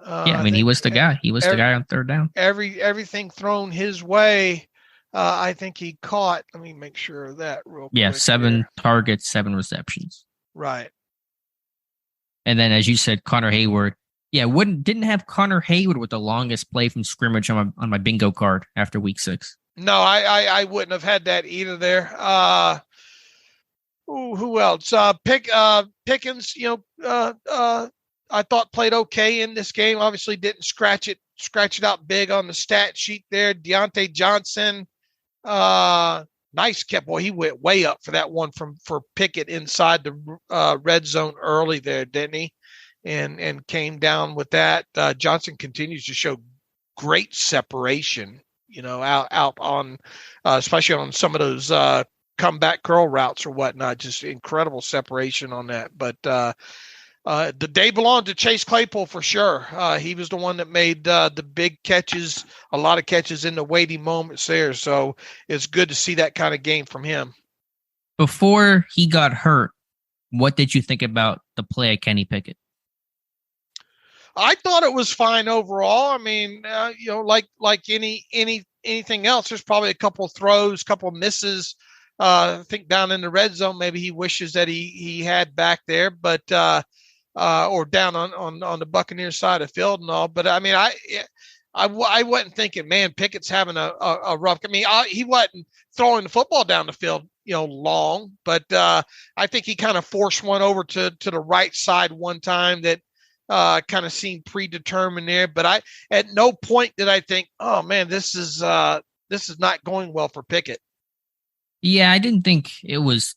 I mean, he was the guy. He was the guy on 3rd down. Everything thrown his way, I think he caught. Let me make sure of that real quick. Yeah, 7 targets, 7 receptions. Right. And then, as you said, Connor Hayward. Yeah, didn't have Connor Hayward with the longest play from scrimmage on my bingo card after week 6. No, I wouldn't have had that either there. Who else? Pickens, I thought played okay in this game. Obviously didn't scratch it out big on the stat sheet there. Deontay Johnson, nice catch. Boy, he went way up for that one for Pickett inside the red zone early there, didn't he? And came down with that. Johnson continues to show great separation, out on, especially on some of those comeback curl routes or whatnot. Just incredible separation on that. But the day belonged to Chase Claypool for sure. He was the one that made the big catches, a lot of catches in the weighty moments there. So it's good to see that kind of game from him. Before he got hurt, what did you think about the play of Kenny Pickett? I thought it was fine overall. I mean, like anything else, there's probably a couple of throws, couple of misses. I think down in the red zone, maybe he wishes that he had back there, but or down on the Buccaneers side of the field and all. But I mean, I wasn't thinking, man, Pickett's having a rough. I mean, he wasn't throwing the football down the field, long, but I think he kind of forced one over to the right side one time that kind of seemed predetermined there. But at no point did I think, oh man, this is not going well for Pickett. Yeah, I didn't think it was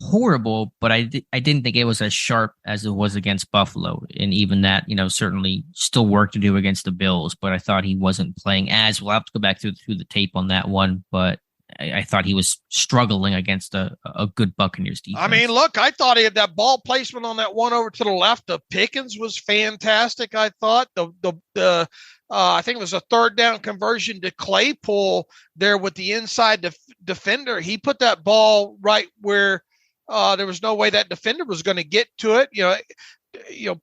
horrible, but I didn't think it was as sharp as it was against Buffalo. And even that, certainly still work to do against the Bills, but I thought he wasn't playing as well. I'll have to go back through the tape on that one, but I thought he was struggling against a good Buccaneers defense. I mean, look, I thought he had that ball placement on that one over to the left of Pickens was fantastic. I thought the I think it was a third down conversion to Claypool there with the inside defender. He put that ball right where there was no way that defender was going to get to it.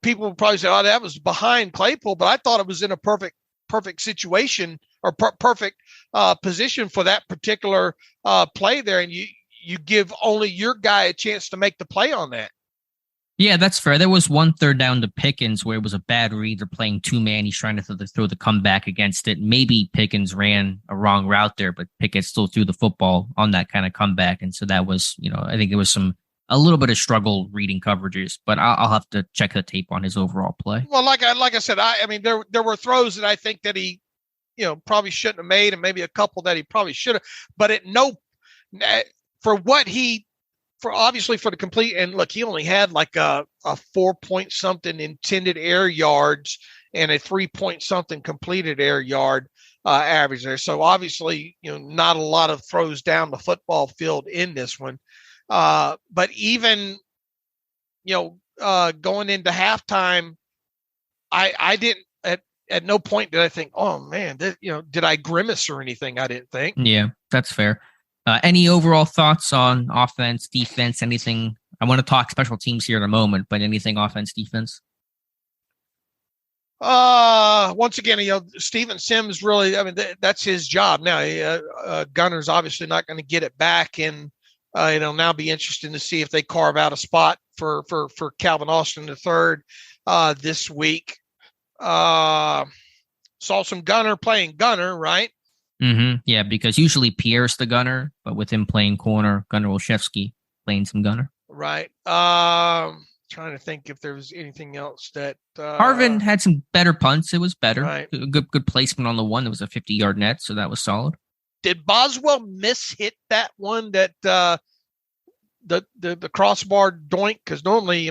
People would probably say, "Oh, that was behind Claypool," but I thought it was in a perfect situation or perfect position for that particular play there, and you give only your guy a chance to make the play on that. Yeah, that's fair. There was one third down to Pickens where it was a bad read. They're playing two-man. He's trying to throw the comeback against it. Maybe Pickens ran a wrong route there, but Pickett still threw the football on that kind of comeback. And so that was, I think it was a little bit of struggle reading coverages, but I'll have to check the tape on his overall play. Well, like I said, I mean, there were throws that I think that he, probably shouldn't have made, and maybe a couple that he probably should have. But obviously for the complete, and look, he only had like a 4-point something intended air yards and a 3-point something completed air yard average there. So obviously, not a lot of throws down the football field in this one. But even, going into halftime, I didn't, at no point did I think, oh man, did I grimace or anything? I didn't think. Yeah, that's fair. Any overall thoughts on offense, defense, anything? I want to talk special teams here in a moment, but anything offense, defense? Once again, Steven Sims really, I mean, that's his job now. Gunner's obviously not going to get it back, and it'll now be interesting to see if they carve out a spot for Calvin Austin III this week. Saw some Gunner playing Gunner, right? Mm-hmm. Yeah, because usually Pierre's the gunner, but with him playing corner, Gunnar Olszewski playing some gunner. Right. Trying to think if there was anything else that Harvin had some better punts. It was better. Right. Good placement on the one. It was a 50-yard net, so that was solid. Did Boswell miss-hit that one that the crossbar doink? Because normally,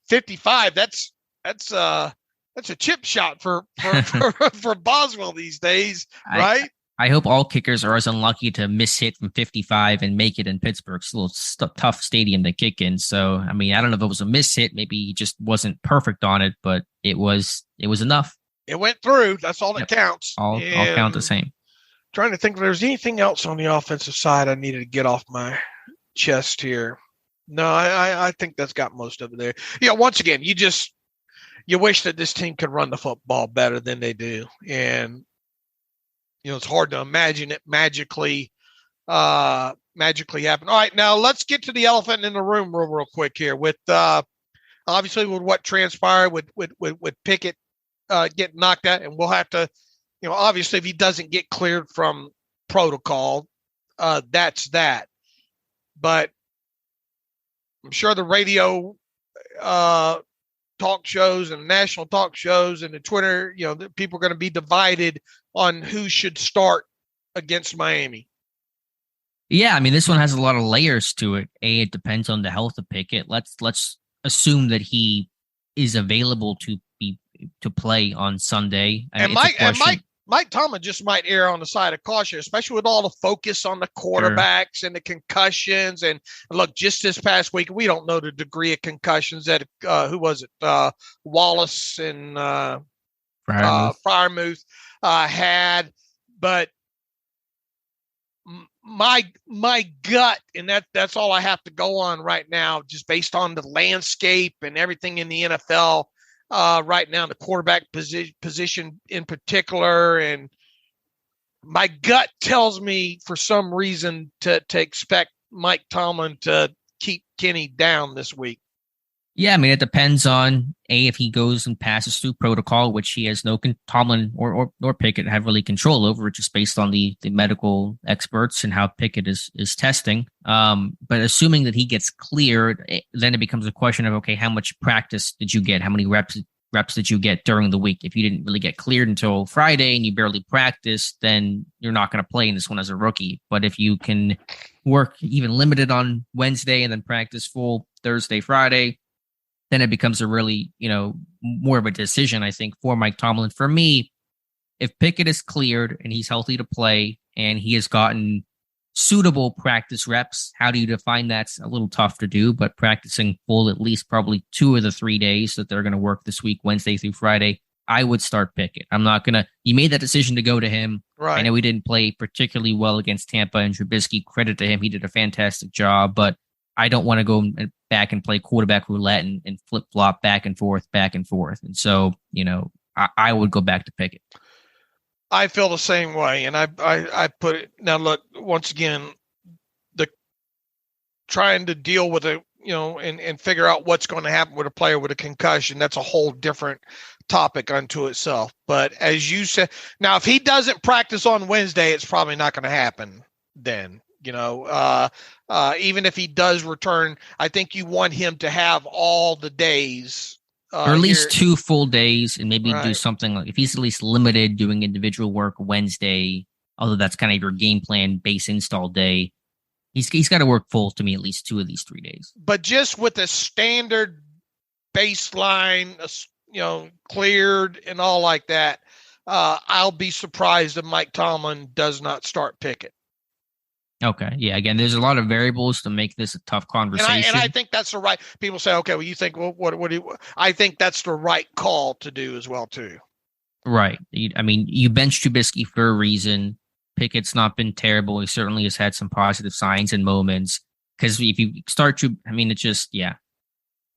55. That's a chip shot for Boswell these days, right? I hope all kickers are as unlucky to miss hit from 55 and make it in Pittsburgh. It's a little tough stadium to kick in. So, I don't know if it was a miss hit. Maybe he just wasn't perfect on it, but it was enough. It went through. That's all that counts. All count the same. Trying to think if there's anything else on the offensive side I needed to get off my chest here. No, I think that's got most of it there. Yeah, once again, you wish that this team could run the football better than they do. And, it's hard to imagine it magically happen. All right, now let's get to the elephant in the room real quick here with obviously with what transpired with Pickett getting knocked out. And we'll have to, obviously if he doesn't get cleared from protocol, that's that. But I'm sure the radio talk shows and national talk shows and the Twitter, people are going to be divided on who should start against Miami. Yeah, this one has a lot of layers to it. It depends on the health of Pickett. Let's assume that he is available to play on Sunday. Mike Tomlin just might err on the side of caution, especially with all the focus on the quarterbacks and the concussions. And look, just this past week, we don't know the degree of concussions that who was it? Wallace and Freiermuth had, but my gut, and that's all I have to go on right now, just based on the landscape and everything in the NFL. Right now, the quarterback position in particular, and my gut tells me for some reason to expect Mike Tomlin to keep Kenny down this week. Yeah, it depends on if he goes and passes through protocol, which he has no Tomlin or Pickett have really control over, just based on the medical experts and how Pickett is testing. But assuming that he gets cleared, then it becomes a question of, okay, how much practice did you get? How many reps did you get during the week? If you didn't really get cleared until Friday and you barely practiced, then you're not going to play in this one as a rookie. But if you can work even limited on Wednesday and then practice full Thursday, Friday, then it becomes a really, more of a decision, I think, for Mike Tomlin. For me, if Pickett is cleared and he's healthy to play and he has gotten suitable practice reps, how do you define that's a little tough to do, but practicing full at least probably 2 of the 3 days that they're going to work this week, Wednesday through Friday, I would start Pickett. I'm not going to. You made that decision to go to him. Right. I know he didn't play particularly well against Tampa and Trubisky. Credit to him. He did a fantastic job, but I don't want to go back and play quarterback roulette and flip flop back and forth. And so, I would go back to Pickett. I feel the same way. And I put it now, look, once again, the trying to deal with it, and figure out what's going to happen with a player with a concussion. That's a whole different topic unto itself. But as you said, now, if he doesn't practice on Wednesday, it's probably not going to happen then. Even if he does return, I think you want him to have all the days. Or at least 2 full days, and maybe Right. do something like if he's at least limited doing individual work Wednesday, although that's kind of your game plan base install day. He's got to work full to me at least 2 of these 3 days. But just with a standard baseline, cleared and all like that, I'll be surprised if Mike Tomlin does not start Pickett. Okay. Yeah. Again, there's a lot of variables to make this a tough conversation. And I think that's the right. People say, okay, well, you think, well, what do you? I think that's the right call to do as well too. Right. You benched Trubisky for a reason. Pickett's not been terrible. He certainly has had some positive signs and moments. Because if you start to, it's just, yeah.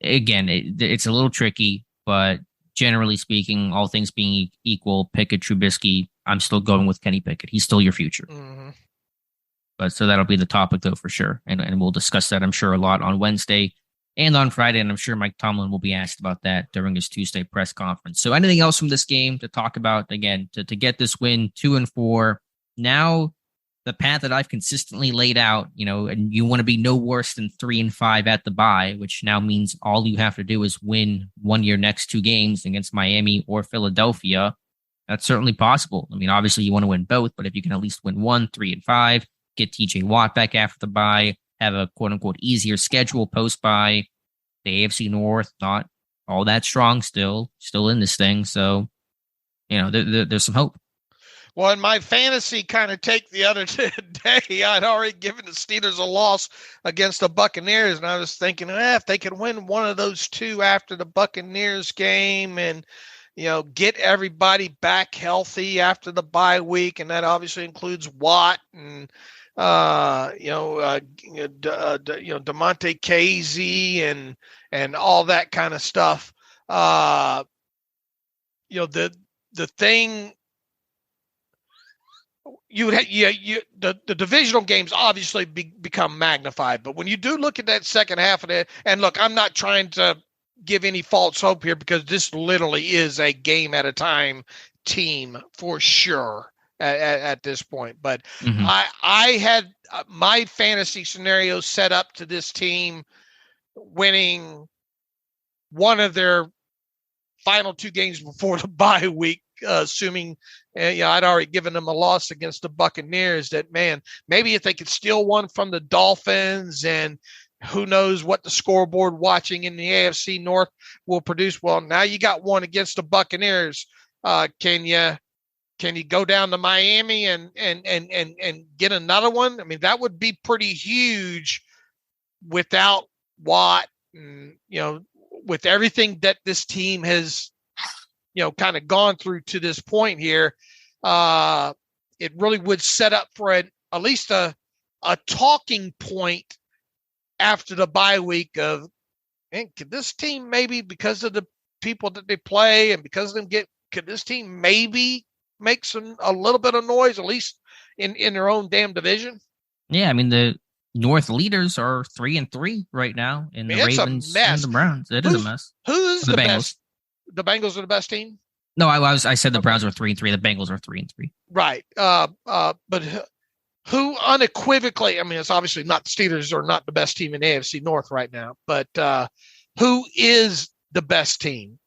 Again, it's a little tricky, but generally speaking, all things being equal, Pickett, Trubisky, I'm still going with Kenny Pickett. He's still your future. Mm-hmm. But so that'll be the topic, though, for sure. And we'll discuss that, I'm sure, a lot on Wednesday and on Friday. And I'm sure Mike Tomlin will be asked about that during his Tuesday press conference. So anything else from this game to talk about, again, to get this win 2-4. Now, the path that I've consistently laid out, and you want to be no worse than 3-5 at the bye, which now means all you have to do is win one of your next 2 games against Miami or Philadelphia. That's certainly possible. Obviously you want to win both, but if you can at least win 1, 3-5, get TJ Watt back after the bye, have a quote unquote easier schedule post bye. The AFC North, not all that strong still in this thing. So, there's some hope. Well, in my fantasy kind of take the other day, I'd already given the Steelers a loss against the Buccaneers, and I was thinking, if they could win one of those 2 after the Buccaneers game and, get everybody back healthy after the bye week, and that obviously includes Watt and, DeMonte Casey and all that kind of stuff. The thing. The divisional games obviously become magnified, but when you do look at that second half of it, and look, I'm not trying to give any false hope here because this literally is a game at a time team for sure at this point. But Mm-hmm. I had my fantasy scenario set up to this team winning one of their final 2 games before the bye week, assuming I'd already given them a loss against the Buccaneers. That, man, maybe if they could steal one from the Dolphins, and who knows what the scoreboard watching in the AFC North will produce. Well, now you got one against the Buccaneers. Can you go down to Miami and get another one? That would be pretty huge without Watt, and with everything that this team has kind of gone through to this point here. It really would set up for at least a talking point after the bye week of, man, could this team maybe, because of the people that they play and because of them could this team maybe make a little bit of noise, at least in their own damn division? Yeah, the North leaders are 3-3 right now, and the Ravens and the Browns. It is a mess. Who's the Bengals? best? The Bengals are the best team? No, I said the Browns are 3-3. The Bengals are 3-3. Right. But who unequivocally, it's obviously not the Steelers are not the best team in the AFC North right now, but who is the best team?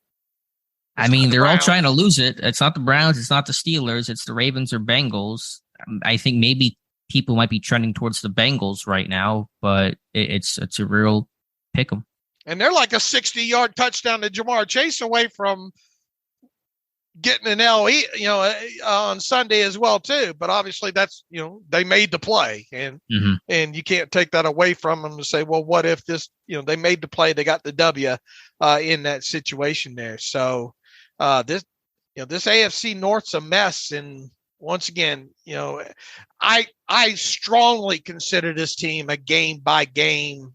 They're all trying to lose it. It's not the Browns. It's not the Steelers. It's the Ravens or Bengals. I think maybe people might be trending towards the Bengals right now, but it's a real pick 'em. And they're like a 60-yard touchdown to Jamar Chase away from getting an LE, on Sunday as well too. But obviously that's, they made the play, and and you can't take that away from them to say, well, what if this, they made the play, they got the W in that situation there. So this AFC North's a mess. And once again, I strongly consider this team a game by game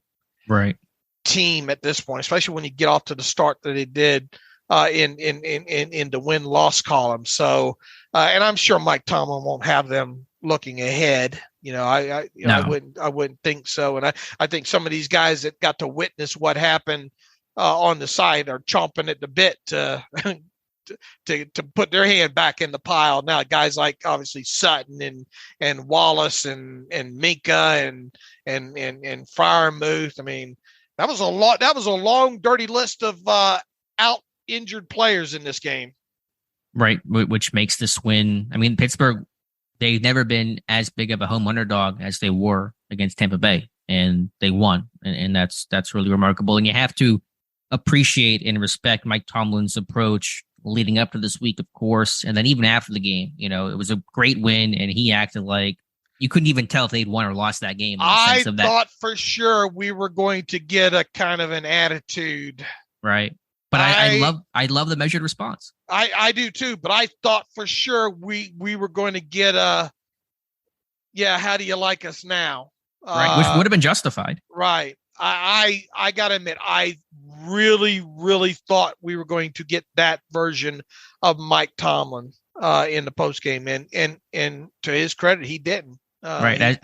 team at this point, especially when you get off to the start that they did in the win-loss column. So, and I'm sure Mike Tomlin won't have them looking ahead. I wouldn't think so. And I think some of these guys that got to witness what happened on the side are chomping at the bit to put their hand back in the pile. Now, guys like obviously Sutton and Wallace and Minka and Freiermuth. I mean, that was a long, dirty list of out injured players in this game. Right, which makes this win. I mean, Pittsburgh, they've never been as big of a home underdog as they were against Tampa Bay, and they won, and that's really remarkable. And you have to appreciate and respect Mike Tomlin's approach leading up to this week, of course, and then even after the game. It was a great win, and he acted like you couldn't even tell if they'd won or lost that game. I thought for sure we were going to get a kind of an attitude. Right. But I love the measured response. I do too, but I thought for sure we were going to get how do you like us now? Right, which would have been justified. Right. I got to admit, I really, really thought we were going to get that version of Mike Tomlin in the postgame, and to his credit, he didn't. Right,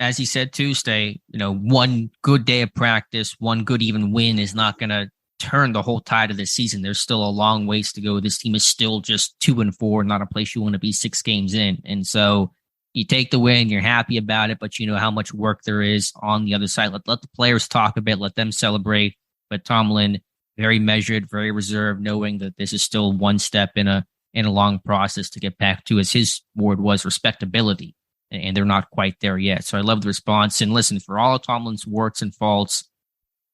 as he said Tuesday, one good day of practice, one good even win is not going to turn the whole tide of this season. There's still a long ways to go. This team is still just 2-4, not a place you want to be 6 games in. And so you take the win, you're happy about it, but you know how much work there is on the other side. Let the players talk a bit, let them celebrate. But Tomlin, very measured, very reserved, knowing that this is still one step in a long process to get back to, as his word was, respectability. And they're not quite there yet. So I love the response. And listen, for all of Tomlin's warts and faults,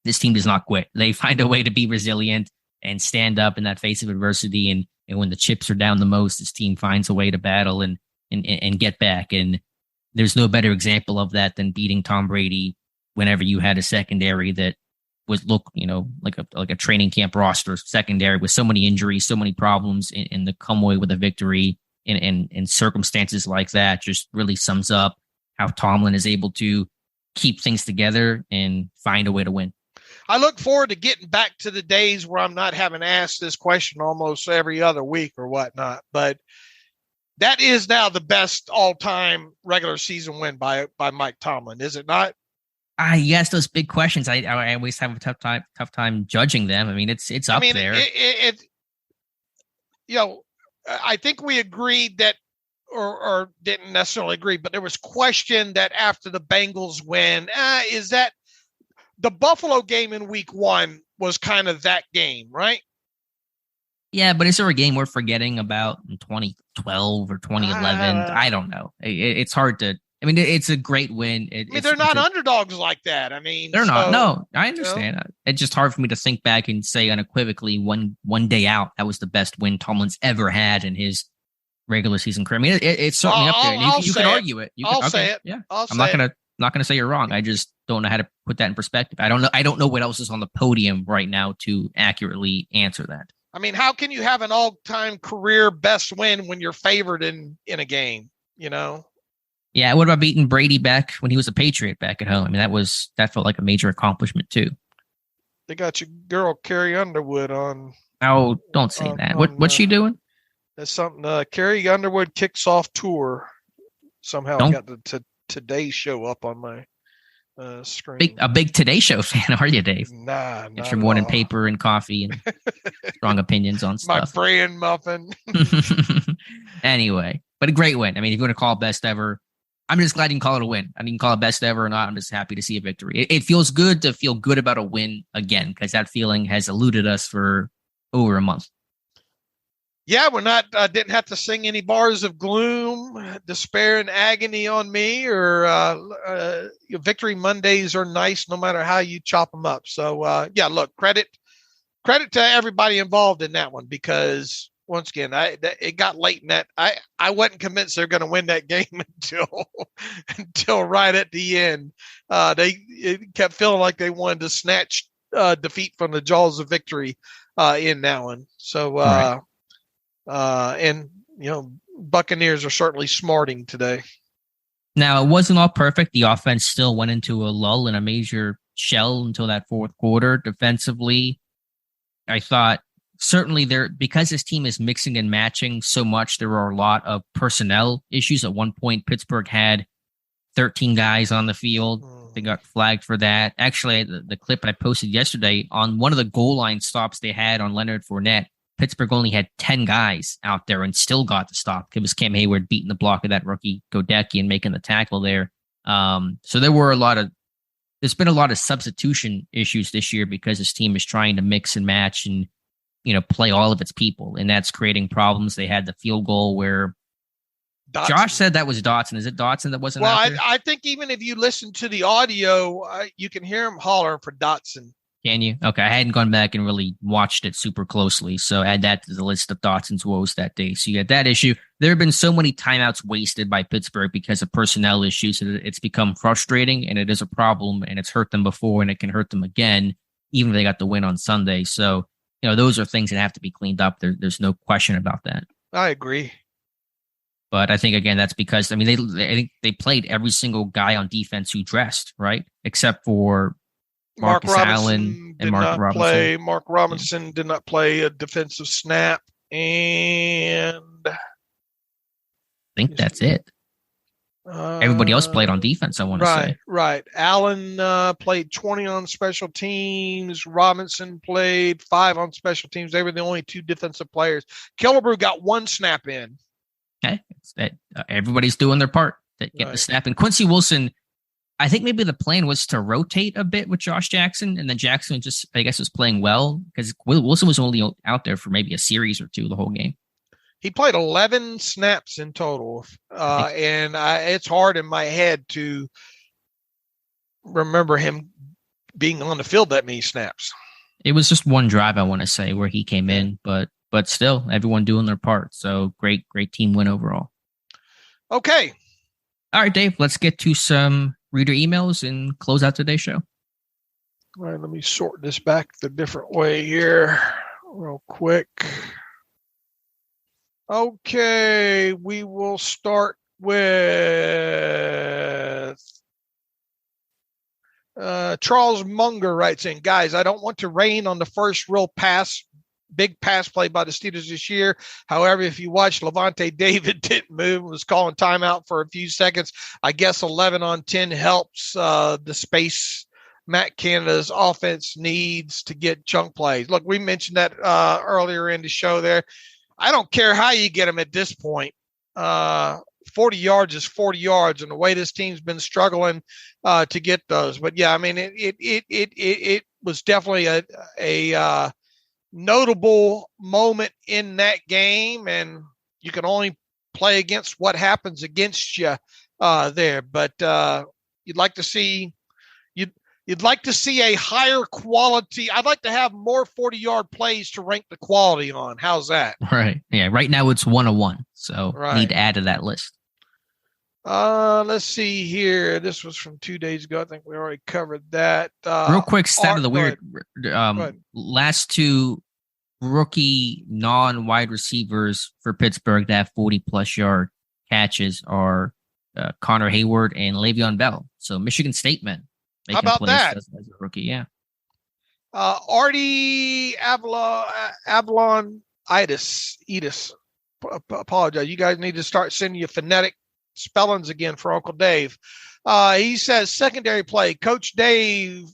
this team does not quit. They find a way to be resilient and stand up in that face of adversity. And when the chips are down the most, this team finds a way to battle and get back. And there's no better example of that than beating Tom Brady whenever you had a secondary that would look, like a training camp roster secondary with so many injuries, so many problems, and the come away with a victory in circumstances like that just really sums up how Tomlin is able to keep things together and find a way to win. I look forward to getting back to the days where I'm not having asked this question almost every other week or whatnot. But that is now the best all-time regular season win by Mike Tomlin, is it not? Yes, those big questions. I always have a tough time judging them. I mean, it's up there. I think we agreed that, or didn't necessarily agree, but there was question that after the Bengals win, is that the Buffalo game in week 1 was kind of that game, right? Yeah, but is there a game we're forgetting about in 2012 or 2011? I don't know. It's hard to. I mean, it's a great win. They're not underdogs like that. I mean, they're not. No, I understand. It's just hard for me to think back and say unequivocally one day out that was the best win Tomlin's ever had in his regular season career. I mean, it's certainly up there. You can argue it. I'll say it. Yeah, I'm not going to say you're wrong. I just don't know how to put that in perspective. I don't know what else is on the podium right now to accurately answer that. I mean, how can you have an all-time career best win when you're favored in a game? Yeah, what about beating Brady back when he was a Patriot back at home? I mean, that felt like a major accomplishment too. They got your girl Carrie Underwood on. Oh, don't say that. What's she doing? That's something. Carrie Underwood kicks off tour. Somehow I got the Today Show up on my screen. A big Today Show fan, are you, Dave? Nah, not you're morning paper and coffee and strong opinions on stuff. My bran muffin. Anyway, but a great win. I mean, if you want to call it best ever, I'm just glad you can call it a win. I mean, you can call it best ever or not. I'm just happy to see a victory. It feels good to feel good about a win again, because that feeling has eluded us for over a month. Yeah, we're not didn't have to sing any bars of gloom, despair, and agony on me, or Victory Mondays are nice no matter how you chop them up. So look, credit to everybody involved in that one, because once again, it got late in that. I wasn't convinced they're going to win that game until right at the end. It kept feeling like they wanted to snatch defeat from the jaws of victory in that one. So. Right. And Buccaneers are certainly smarting today. Now, it wasn't all perfect. The offense still went into a lull in a major shell until that fourth quarter. Defensively, I thought certainly because this team is mixing and matching so much, there were a lot of personnel issues. At one point, Pittsburgh had 13 guys on the field. They got flagged for that. Actually, the clip I posted yesterday on one of the goal line stops they had on Leonard Fournette, Pittsburgh only had 10 guys out there and still got the stop. It was Cam Hayward beating the block of that rookie Godecki and making the tackle there. So there's been a lot of substitution issues this year because this team is trying to mix and match and, play all of its people. And that's creating problems. They had the field goal where Dotson. Josh said that was Dotson. Is it Dotson that wasn't out there? I think even if you listen to the audio, you can hear him hollering for Dotson. Can you? Okay, I hadn't gone back and really watched it super closely, so add that to the list of Dotson's woes that day. So you had that issue. There have been so many timeouts wasted by Pittsburgh because of personnel issues. It's become frustrating, and it is a problem, and it's hurt them before, and it can hurt them again, even if they got the win on Sunday. So, those are things that have to be cleaned up. There's no question about that. I agree. But I think, again, that's because, I think they played every single guy on defense who dressed, right? Except for Marcus Allen and Mark Robinson. Mark Robinson did not play a defensive snap. And I think that's it. Everybody else played on defense, I want to say. Right. Allen played 20 on special teams. Robinson played 5 on special teams. They were the only 2 defensive players. Killebrew got 1 snap in. Okay. Everybody's doing their part to get the snap. And Quincy Wilson, I think maybe the plan was to rotate a bit with Josh Jackson, and then Jackson just, I guess, was playing well because Wilson was only out there for maybe a series or 2 the whole game. He played 11 snaps in total, and it's hard in my head to remember him being on the field that many snaps. It was just one drive, I want to say, where he came in, but still, everyone doing their part. So great team win overall. Okay. All right, Dave, let's get to some reader emails and close out today's show. All right, let me sort this back the different way here real quick. Okay, we will start with Charles Munger writes in, guys, I don't want to rain on the first real big pass play by the Steelers this year. However, if you watch, Levante David didn't move, was calling timeout for a few seconds. I guess 11 on 10 helps the space Matt Canada's offense needs to get chunk plays. Look, we mentioned that earlier in the show there. I don't care how you get them at this point. 40 yards is 40 yards, and the way this team's been struggling to get those. But yeah, I mean, it was definitely a notable moment in that game, and you can only play against what happens against you there. But you'd like to see a higher quality. I'd like to have more 40-yard plays to rank the quality on. How's that? Right. Yeah. Right now it's 101. So need to add to that list. Let's see here. This was from 2 days ago. I think we already covered that. Real quick, stat of the weird. Last 2 rookie non-wide receivers for Pittsburgh that have 40-plus yard catches are Connor Hayward and Le'Veon Bell. So Michigan State men. How about that? As a rookie, yeah. Artie Avalon Edis. Apologize. You guys need to start sending you phonetic spellings again for Uncle Dave. He says secondary play. Coach T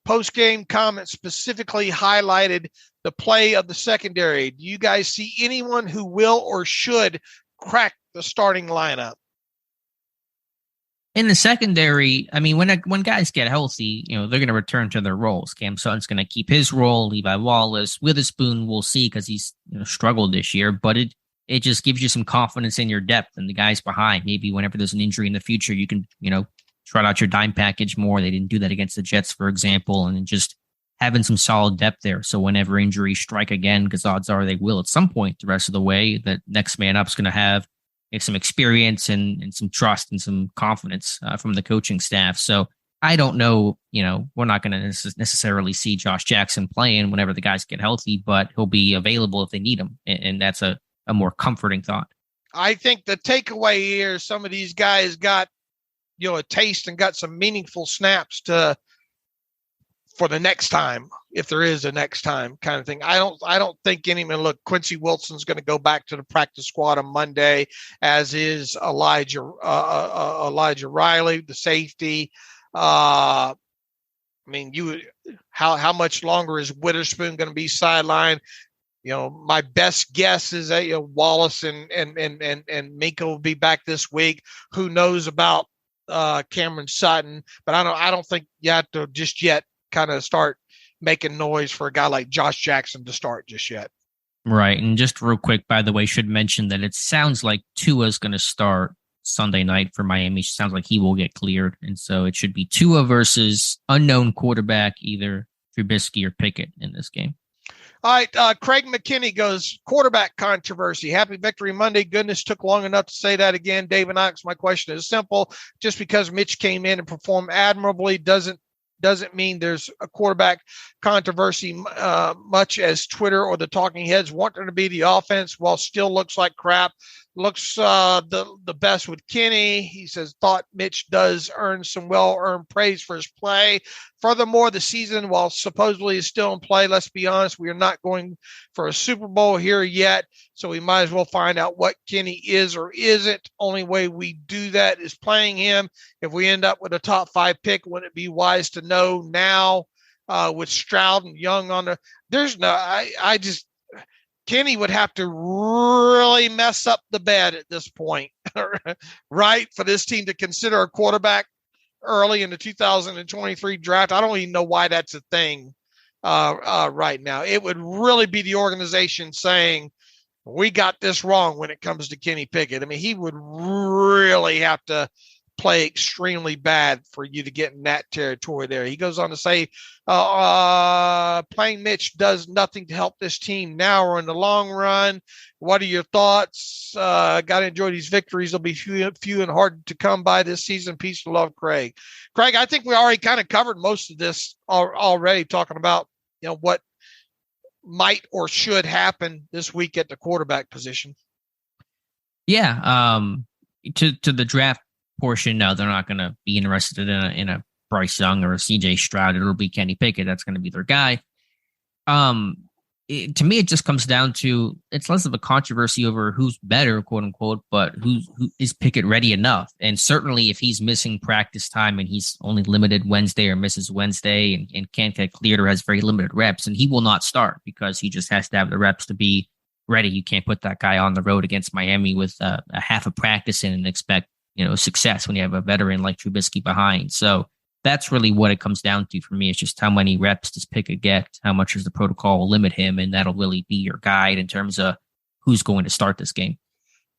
post-game comment specifically highlighted the play of the secondary. Do you guys see anyone who will or should crack the starting lineup? In the secondary, I mean, when guys get healthy, they're going to return to their roles. Cam Sutton's going to keep his role. Levi Wallace, Witherspoon, we'll see because he's struggled this year. But it just gives you some confidence in your depth and the guys behind. Maybe whenever there's an injury in the future, you can trot out your dime package more. They didn't do that against the Jets, for example, and just having some solid depth there. So whenever injuries strike again, because odds are they will at some point the rest of the way, that next man up is going to have some experience and some trust and some confidence from the coaching staff. So I don't know, we're not going to necessarily see Josh Jackson playing whenever the guys get healthy, but he'll be available if they need him. And that's a more comforting thought. I think the takeaway here is some of these guys got, a taste and got some meaningful snaps for the next time, if there is a next time kind of thing. I don't think anyone. Look, Quincy Wilson's going to go back to the practice squad on Monday, as is Elijah Riley, the safety. How much longer is Witherspoon going to be sidelined? My best guess is that Wallace and Minka will be back this week. Who knows about Cameron Sutton? But I don't think you have to just yet kind of start making noise for a guy like Josh Jackson to start just yet. Right. And just real quick, by the way, should mention that it sounds like Tua's going to start Sunday night for Miami. It sounds like he will get cleared. And so it should be Tua versus unknown quarterback, either Trubisky or Pickett in this game. All right. Craig McKinney goes, quarterback controversy. Happy Victory Monday. Goodness, took long enough to say that again. David Knox, my question is simple. Just because Mitch came in and performed admirably doesn't mean there's a quarterback controversy, much as Twitter or the talking heads want there to be. The offense, while still looks like crap, looks the best with Kenny. He says, thought Mitch does earn some well-earned praise for his play. Furthermore, the season, while supposedly is still in play, let's be honest, we are not going for a Super Bowl here yet, so we might as well find out what Kenny is or isn't. Only way we do that is playing him. If we end up with a top 5 pick, wouldn't it be wise to know now with Stroud and Young on Kenny would have to really mess up the bed at this point, right, for this team to consider a quarterback early in the 2023 draft. I don't even know why that's a thing right now. It would really be the organization saying, we got this wrong when it comes to Kenny Pickett. I mean, he would really have to play extremely bad for you to get in that territory there. He goes on to say, playing Mitch does nothing to help this team now or in the long run. What are your thoughts? Got to enjoy these victories. They'll be few and hard to come by this season. Peace and love, Craig. Craig, I think we already kind of covered most of this already, talking about, what might or should happen this week at the quarterback position. Yeah. To the draft portion, no, they're not going to be interested in a Bryce Young or a CJ Stroud. It'll be Kenny Pickett. That's going to be their guy. To me, it just comes down to, it's less of a controversy over who's better, quote unquote, but who is Pickett ready enough? And certainly if he's missing practice time and he's only limited Wednesday or misses Wednesday and can't get cleared or has very limited reps, and he will not start because he just has to have the reps to be ready. You can't put that guy on the road against Miami with a half a practice in and expect success when you have a veteran like Trubisky behind. So that's really what it comes down to for me. It's just how many reps does Pickett get? How much does the protocol limit him? And that'll really be your guide in terms of who's going to start this game.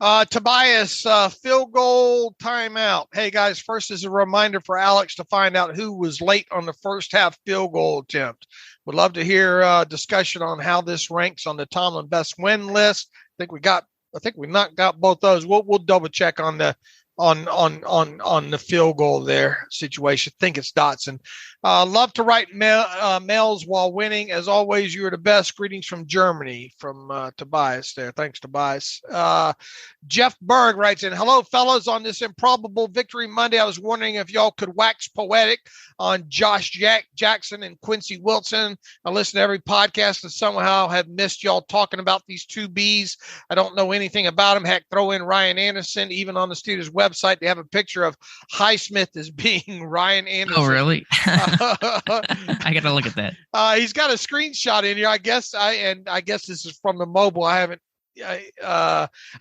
Tobias, field goal timeout. Hey, guys, first is a reminder for Alex to find out who was late on the first half field goal attempt. Would love to hear discussion on how this ranks on the Tomlin best win list. I think we knocked out both those. We'll double check on the field goal there situation. Think it's Dotson. Love to write mails while winning. As always, you're the best. Greetings from Germany, from Tobias there. Thanks, Tobias. Jeff Berg writes in, hello, fellas. On this improbable victory Monday, I was wondering if y'all could wax poetic on Josh Jackson and Quincy Wilson. I listen to every podcast and somehow have missed y'all talking about these two Bs. I don't know anything about them. Heck, throw in Ryan Anderson. Even on the Steelers website, they have a picture of Highsmith as being Ryan Anderson. Oh, really? I got to look at that. He's got a screenshot in here. I guess this is from the mobile. I haven't.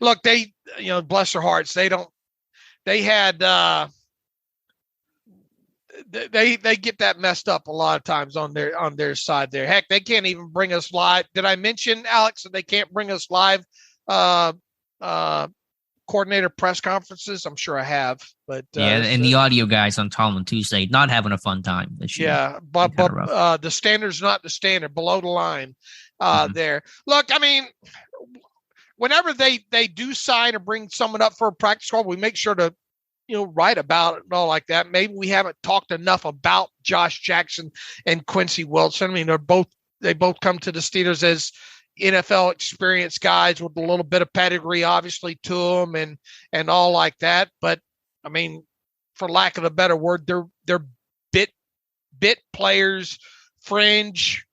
Look, they, bless their hearts. They get that messed up a lot of times on their side there. Heck, they can't even bring us live. Did I mention, Alex, that they can't bring us live coordinator press conferences? I'm sure I have, but and the audio guys on Tomlin Tuesday not having a fun time this year. Yeah, but the standard's not the standard, below the line there. Look, I mean, whenever they do sign or bring someone up for a practice squad, we make sure to write about it and all like that. Maybe we haven't talked enough about Josh Jackson and Quincy Wilson. I mean, they both come to the Steelers as NFL experienced guys with a little bit of pedigree, obviously, to them and all like that. But I mean, for lack of a better word, they're bit players, fringe,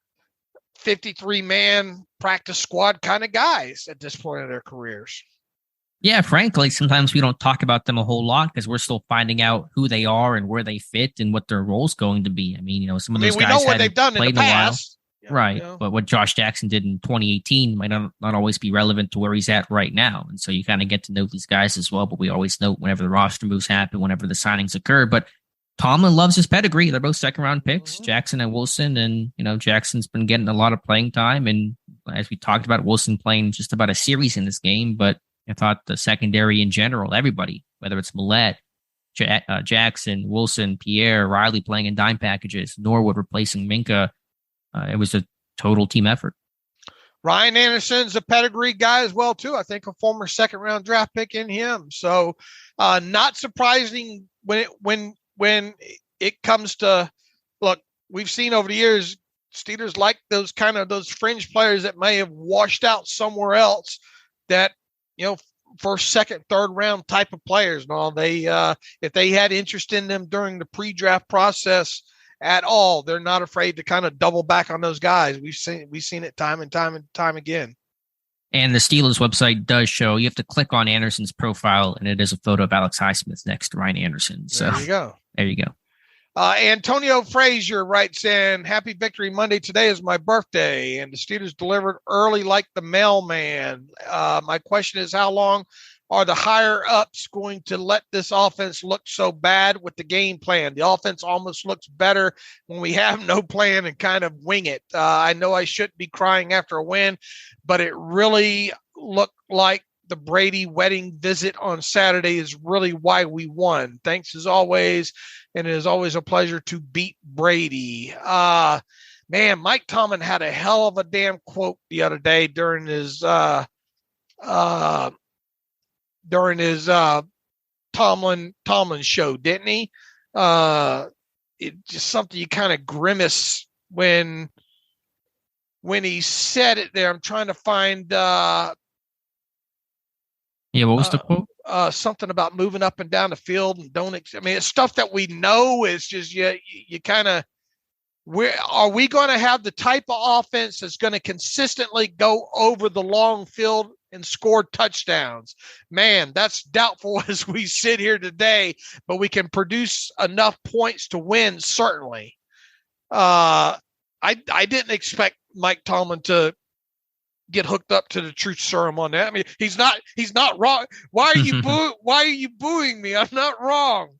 53-man practice squad kind of guys at this point in their careers. Yeah, frankly, sometimes we don't talk about them a whole lot because we're still finding out who they are and where they fit and what their role's going to be. I mean, some of those guys we know what they've done in the past. Right. But what Josh Jackson did in 2018 might not always be relevant to where he's at right now. And so you kind of get to know these guys as well. But we always know whenever the roster moves happen, whenever the signings occur. But Tomlin loves his pedigree. They're both second-round picks, Jackson and Wilson. And, Jackson's been getting a lot of playing time. And as we talked about, Wilson playing just about a series in this game. But I thought the secondary in general, everybody, whether it's Millette, Jackson, Wilson, Pierre, Riley playing in dime packages, Norwood replacing Minka, it was a total team effort. Ryan Anderson's a pedigree guy as well, too. I think a former second-round draft pick in him. So not surprising when it comes to, look, we've seen over the years, Steelers like those fringe players that may have washed out somewhere else that, first, second, third round type of players and all. They, if they had interest in them during the pre-draft process at all, they're not afraid to kind of double back on those guys. We've seen it time and time again. And the Steelers website does show you have to click on Anderson's profile, and it is a photo of Alex Highsmith next to Ryan Anderson. So there you go. There you go. Antonio Frazier writes in, Happy Victory Monday. Today is my birthday, and the Steelers delivered early like the mailman. My question is, how long are the higher-ups going to let this offense look so bad with the game plan? The offense almost looks better when we have no plan and kind of wing it. I know I shouldn't be crying after a win, but it really looked like the Brady wedding visit on Saturday is really why we won. Thanks as always, and it is always a pleasure to beat Brady. Man, Mike Tomlin had a hell of a damn quote the other day during his Tomlin show, didn't he? It just something you kind of grimace when he said it there. I'm trying to find what was the quote? Something about moving up and down the field and it's stuff that we know. It's just you kind of, are we going to have the type of offense that's going to consistently go over the long field and score touchdowns? Man, that's doubtful as we sit here today, but we can produce enough points to win, certainly. I didn't expect Mike Tomlin to get hooked up to the truth serum on that. I mean, he's not wrong. Why are you why are you booing me? I'm not wrong,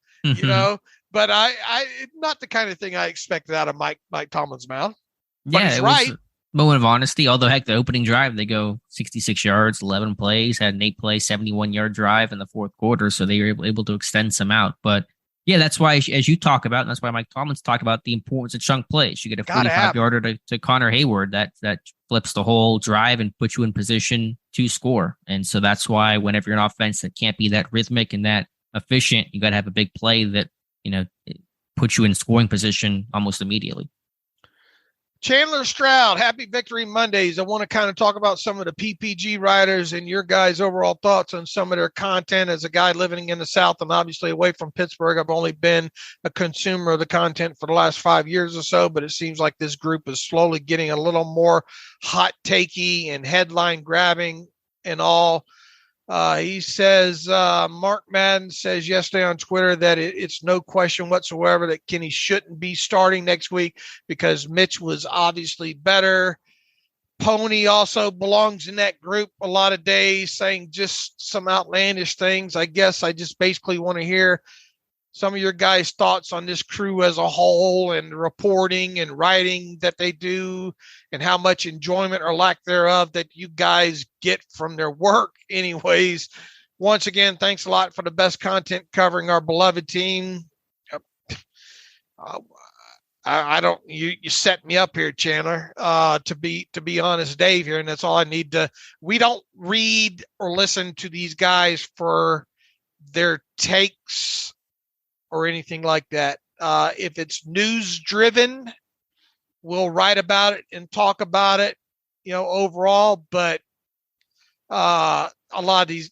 but I not the kind of thing I expected out of Mike Tomlin's mouth. But yeah, he's it right. was a moment of honesty. Although, heck, the opening drive, they go 66 yards, 11 plays, had an 8-play, 71-yard drive in the fourth quarter, so they were able to extend some out. But yeah, that's why, as you talk about, and that's why Mike Tomlin's talk about the importance of chunk plays. You get a 45-yarder to Connor Hayward that flips the whole drive and puts you in position to score. And so that's why whenever you're an offense that can't be that rhythmic and that efficient, you got to have a big play that, it puts you in scoring position almost immediately. Chandler Stroud, Happy Victory Mondays. I want to kind of talk about some of the PPG writers and your guys' overall thoughts on some of their content. As a guy living in the South and obviously away from Pittsburgh, I've only been a consumer of the content for the last 5 years or so, but it seems like this group is slowly getting a little more hot takey and headline grabbing and all. He says, Mark Madden says yesterday on Twitter that it's no question whatsoever that Kenny shouldn't be starting next week because Mitch was obviously better. Pony also belongs in that group a lot of days, saying just some outlandish things. I guess I just basically want to hear some of your guys' thoughts on this crew as a whole and reporting and writing that they do and how much enjoyment or lack thereof that you guys get from their work. Anyways, once again, thanks a lot for the best content covering our beloved team. You set me up here, Chandler, to be honest, Dave here. And that's all I need to, we don't read or listen to these guys for their takes or anything like that. If it's news driven, we'll write about it and talk about it, overall. But a lot of these,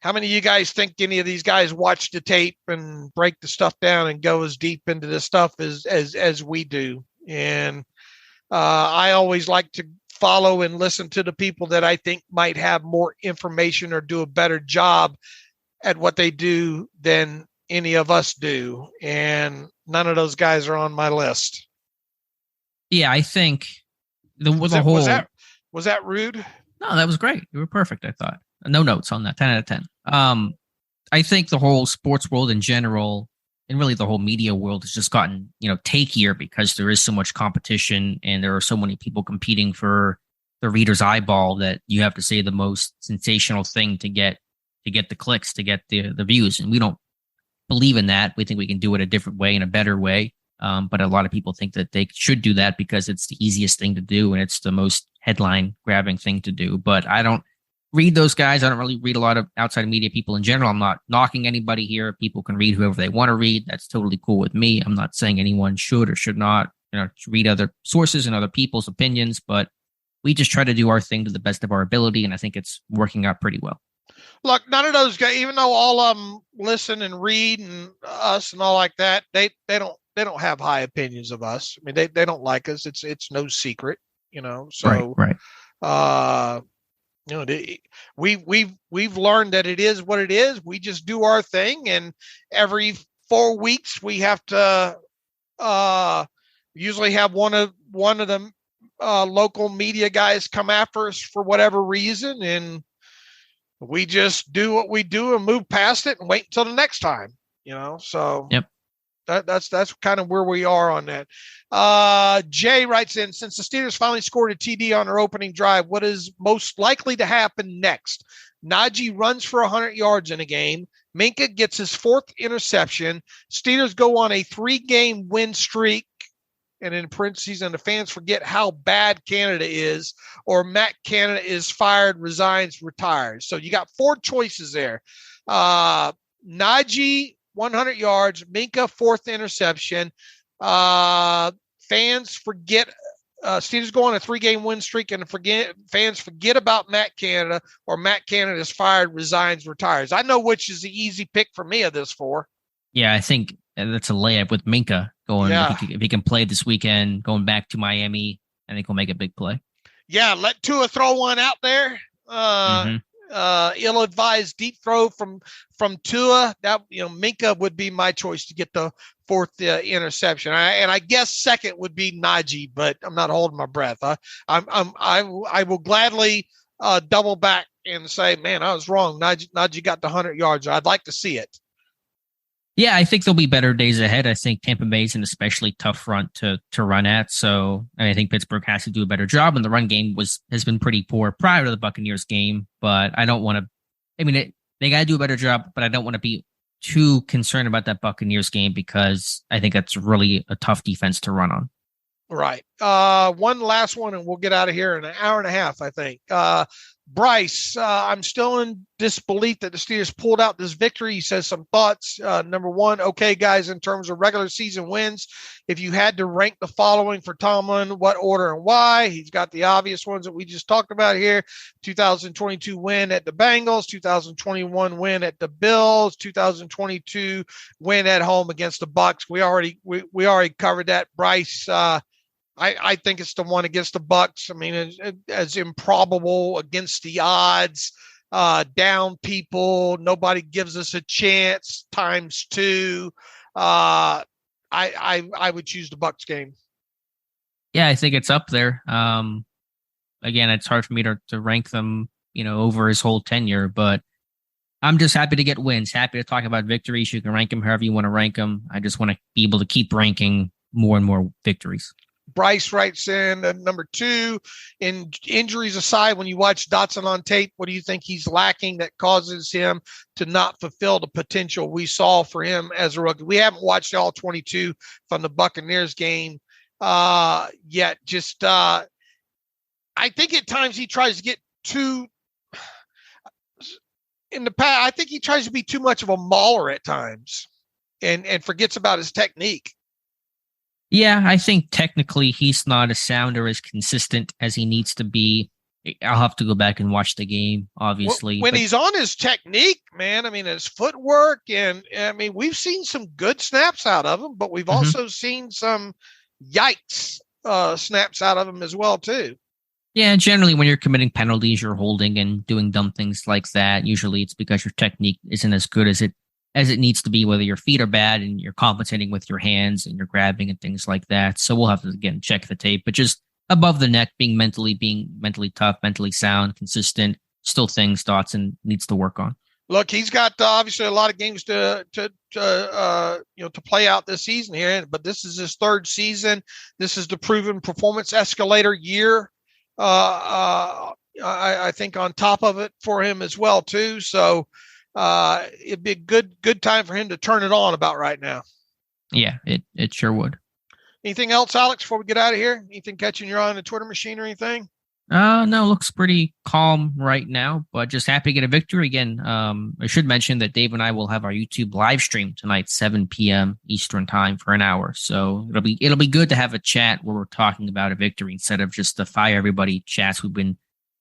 how many of you guys think any of these guys watch the tape and break the stuff down and go as deep into this stuff as we do? And I always like to follow and listen to the people that I think might have more information or do a better job at what they do than any of us do. And none of those guys are on my list. Yeah, I think was that rude? No, that was great. You were perfect, I thought. No notes on that. 10 out of 10. I think the whole sports world in general, and really the whole media world, has just gotten, takier because there is so much competition and there are so many people competing for the reader's eyeball that you have to say the most sensational thing to get the clicks, to get the views. And we don't believe in that. We think we can do it a different way, in a better way. But a lot of people think that they should do that because it's the easiest thing to do and it's the most headline grabbing thing to do. But I don't read those guys. I don't really read a lot of outside media people in general. I'm not knocking anybody here. People can read whoever they want to read. That's totally cool with me. I'm not saying anyone should or should not, read other sources and other people's opinions, but we just try to do our thing to the best of our ability. And I think it's working out pretty well. Look, none of those guys, even though all of them listen and read and us and all like that, they don't have high opinions of us. They don't like us. It's no secret, so, right. We've learned that it is what it is. We just do our thing. And every 4 weeks we have to, usually have one of the, local media guys come after us for whatever reason. And we just do what we do and move past it and wait until the next time, so. Yep. That's kind of where we are on that. Jay writes in, since the Steelers finally scored a TD on their opening drive, what is most likely to happen next? Najee runs for 100 yards in a game. Minkah gets his 4th interception. Steelers go on a 3-game win streak. And in parentheses, and the fans forget how bad Canada is, or Matt Canada is fired, resigns, retires. So you got 4 choices there. Najee, 100 yards, Minkah, 4th interception. Fans forget, Steelers go on a 3-game win streak and fans forget about Matt Canada, or Matt Canada is fired, resigns, retires. I know which is the easy pick for me of this 4. Yeah, I think that's a layup with Minkah going. Yeah. If he can play this weekend, going back to Miami, I think he'll make a big play. Yeah, let Tua throw one out there. Ill-advised deep throw from Tua. That Minkah would be my choice to get the 4th interception. I guess second would be Najee, but I'm not holding my breath. I will gladly double back and say, man, I was wrong. Najee got the 100 yards. I'd like to see it. Yeah, I think there'll be better days ahead. I think Tampa Bay's an especially tough front to run at. So I think Pittsburgh has to do a better job. And the run game has been pretty poor prior to the Buccaneers game. But I don't want to. They got to do a better job. But I don't want to be too concerned about that Buccaneers game because I think that's really a tough defense to run on. Right. One last one, and we'll get out of here in an hour and a half, I think. Bryce, I'm still in disbelief that the Steelers pulled out this victory. He says some thoughts. Number one, okay, guys, in terms of regular season wins, if you had to rank the following for Tomlin, what order and why? He's got the obvious ones that we just talked about here. 2022 win at the Bengals, 2021 win at the Bills, 2022 win at home against the Bucs. We already covered that. Bryce, I think it's the one against the Bucs. As improbable, against the odds, down people. Nobody gives us a chance. ×2. I would choose the Bucs game. Yeah, I think it's up there. Again, it's hard for me to rank them, over his whole tenure, but I'm just happy to get wins. Happy to talk about victories. You can rank them however you want to rank them. I just want to be able to keep ranking more and more victories. Bryce writes in number 2, in injuries aside, when you watch Dotson on tape, what do you think he's lacking that causes him to not fulfill the potential we saw for him as a rookie? We haven't watched all 22 from the Buccaneers game yet. Just I think at times he tries to get too in the past, I think he tries to be too much of a mauler at times and forgets about his technique. Yeah, I think technically he's not as sound or as consistent as he needs to be. I'll have to go back and watch the game, obviously. When he's on his technique, man, I mean, his footwork, and I mean, we've seen some good snaps out of him, but we've also seen some yikes snaps out of him as well, too. Yeah, generally when you're committing penalties, you're holding and doing dumb things like that. Usually it's because your technique isn't as good as it needs to be, whether your feet are bad and you're compensating with your hands and you're grabbing and things like that. So we'll have to, again, check the tape, but just above the neck, being mentally tough, mentally sound, consistent, still things Dotson needs to work on. Look, he's got obviously a lot of games to play out this season here, but this is his third season. This is the proven performance escalator year. I think on top of it for him as well too. So it'd be a good time for him to turn it on about right now. Yeah, it sure would. Anything else, Alex, before we get out of here? Anything catching your eye on the Twitter machine or anything? No, looks pretty calm right now, but just happy to get a victory again. I should mention that Dave and I will have our YouTube live stream tonight, 7 p.m. Eastern time for an hour. So it'll be good to have a chat where we're talking about a victory instead of just the fire everybody chats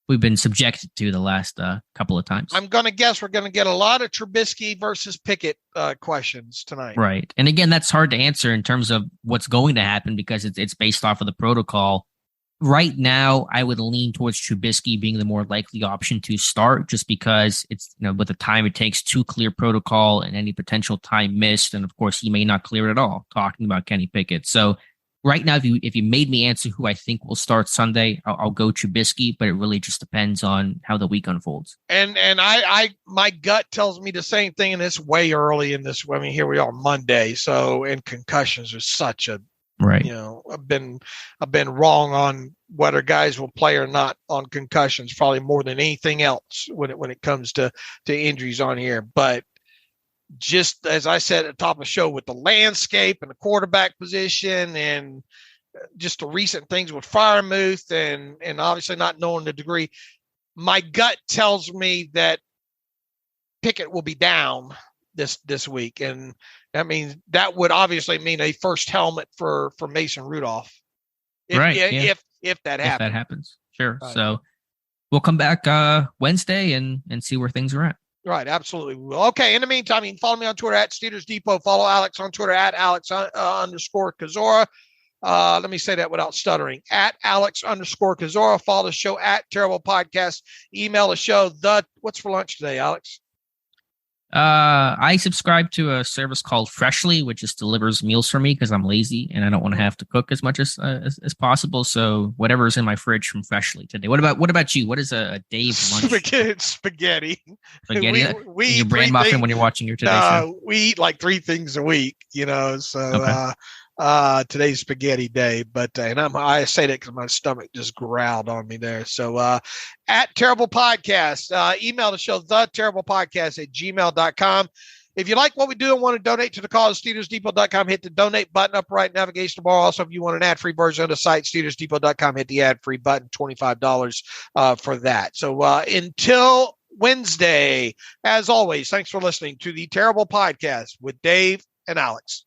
we've been subjected to the last couple of times. I'm going to guess we're going to get a lot of Trubisky versus Pickett questions tonight. Right. And again, that's hard to answer in terms of what's going to happen because it's based off of the protocol. Right now, I would lean towards Trubisky being the more likely option to start just because it's, with the time it takes to clear protocol and any potential time missed. And of course, he may not clear it at all, talking about Kenny Pickett. So right now, if you made me answer who I think will start Sunday, I'll go Trubisky, but it really just depends on how the week unfolds. And I my gut tells me the same thing, and it's way early in this. I mean, here we are Monday, so and concussions are such a right. I've been wrong on whether guys will play or not on concussions, probably more than anything else when it comes to injuries on here. But just as I said at the top of the show, with the landscape and the quarterback position and just the recent things with Freiermuth and obviously not knowing the degree, my gut tells me that Pickett will be down this week. And I mean, that would obviously mean a first helmet for Mason Rudolph. If that happens. If that happens. Sure. Right. So we'll come back Wednesday and see where things are at. Right, absolutely. Okay, in the meantime, you can follow me on Twitter at Steelers Depot. Follow Alex on Twitter at Alex_Kozora. Let me say that without stuttering. At Alex_Kozora. Follow the show at Terrible Podcast. Email the show. What's for lunch today, Alex? I subscribe to a service called Freshly, which just delivers meals for me because I'm lazy and I don't want to have to cook as much as possible. So whatever's in my fridge from Freshly today. What about you? What is a Dave lunch? Spaghetti. Spaghetti. We your brand muffin things, when you're watching your Today show. We eat like 3 things a week, So okay. Today's spaghetti day, but and I say that because my stomach just growled on me there. So at Terrible Podcast, email the show theterriblepodcast@gmail.com. If you like what we do and want to donate to the cause, SteelersDepot.com, hit the donate button up right navigation bar. Also, if you want an ad-free version of the site, SteelersDepot.com, hit the ad-free button, $25 for that. So until Wednesday, as always, thanks for listening to the Terrible Podcast with Dave and Alex.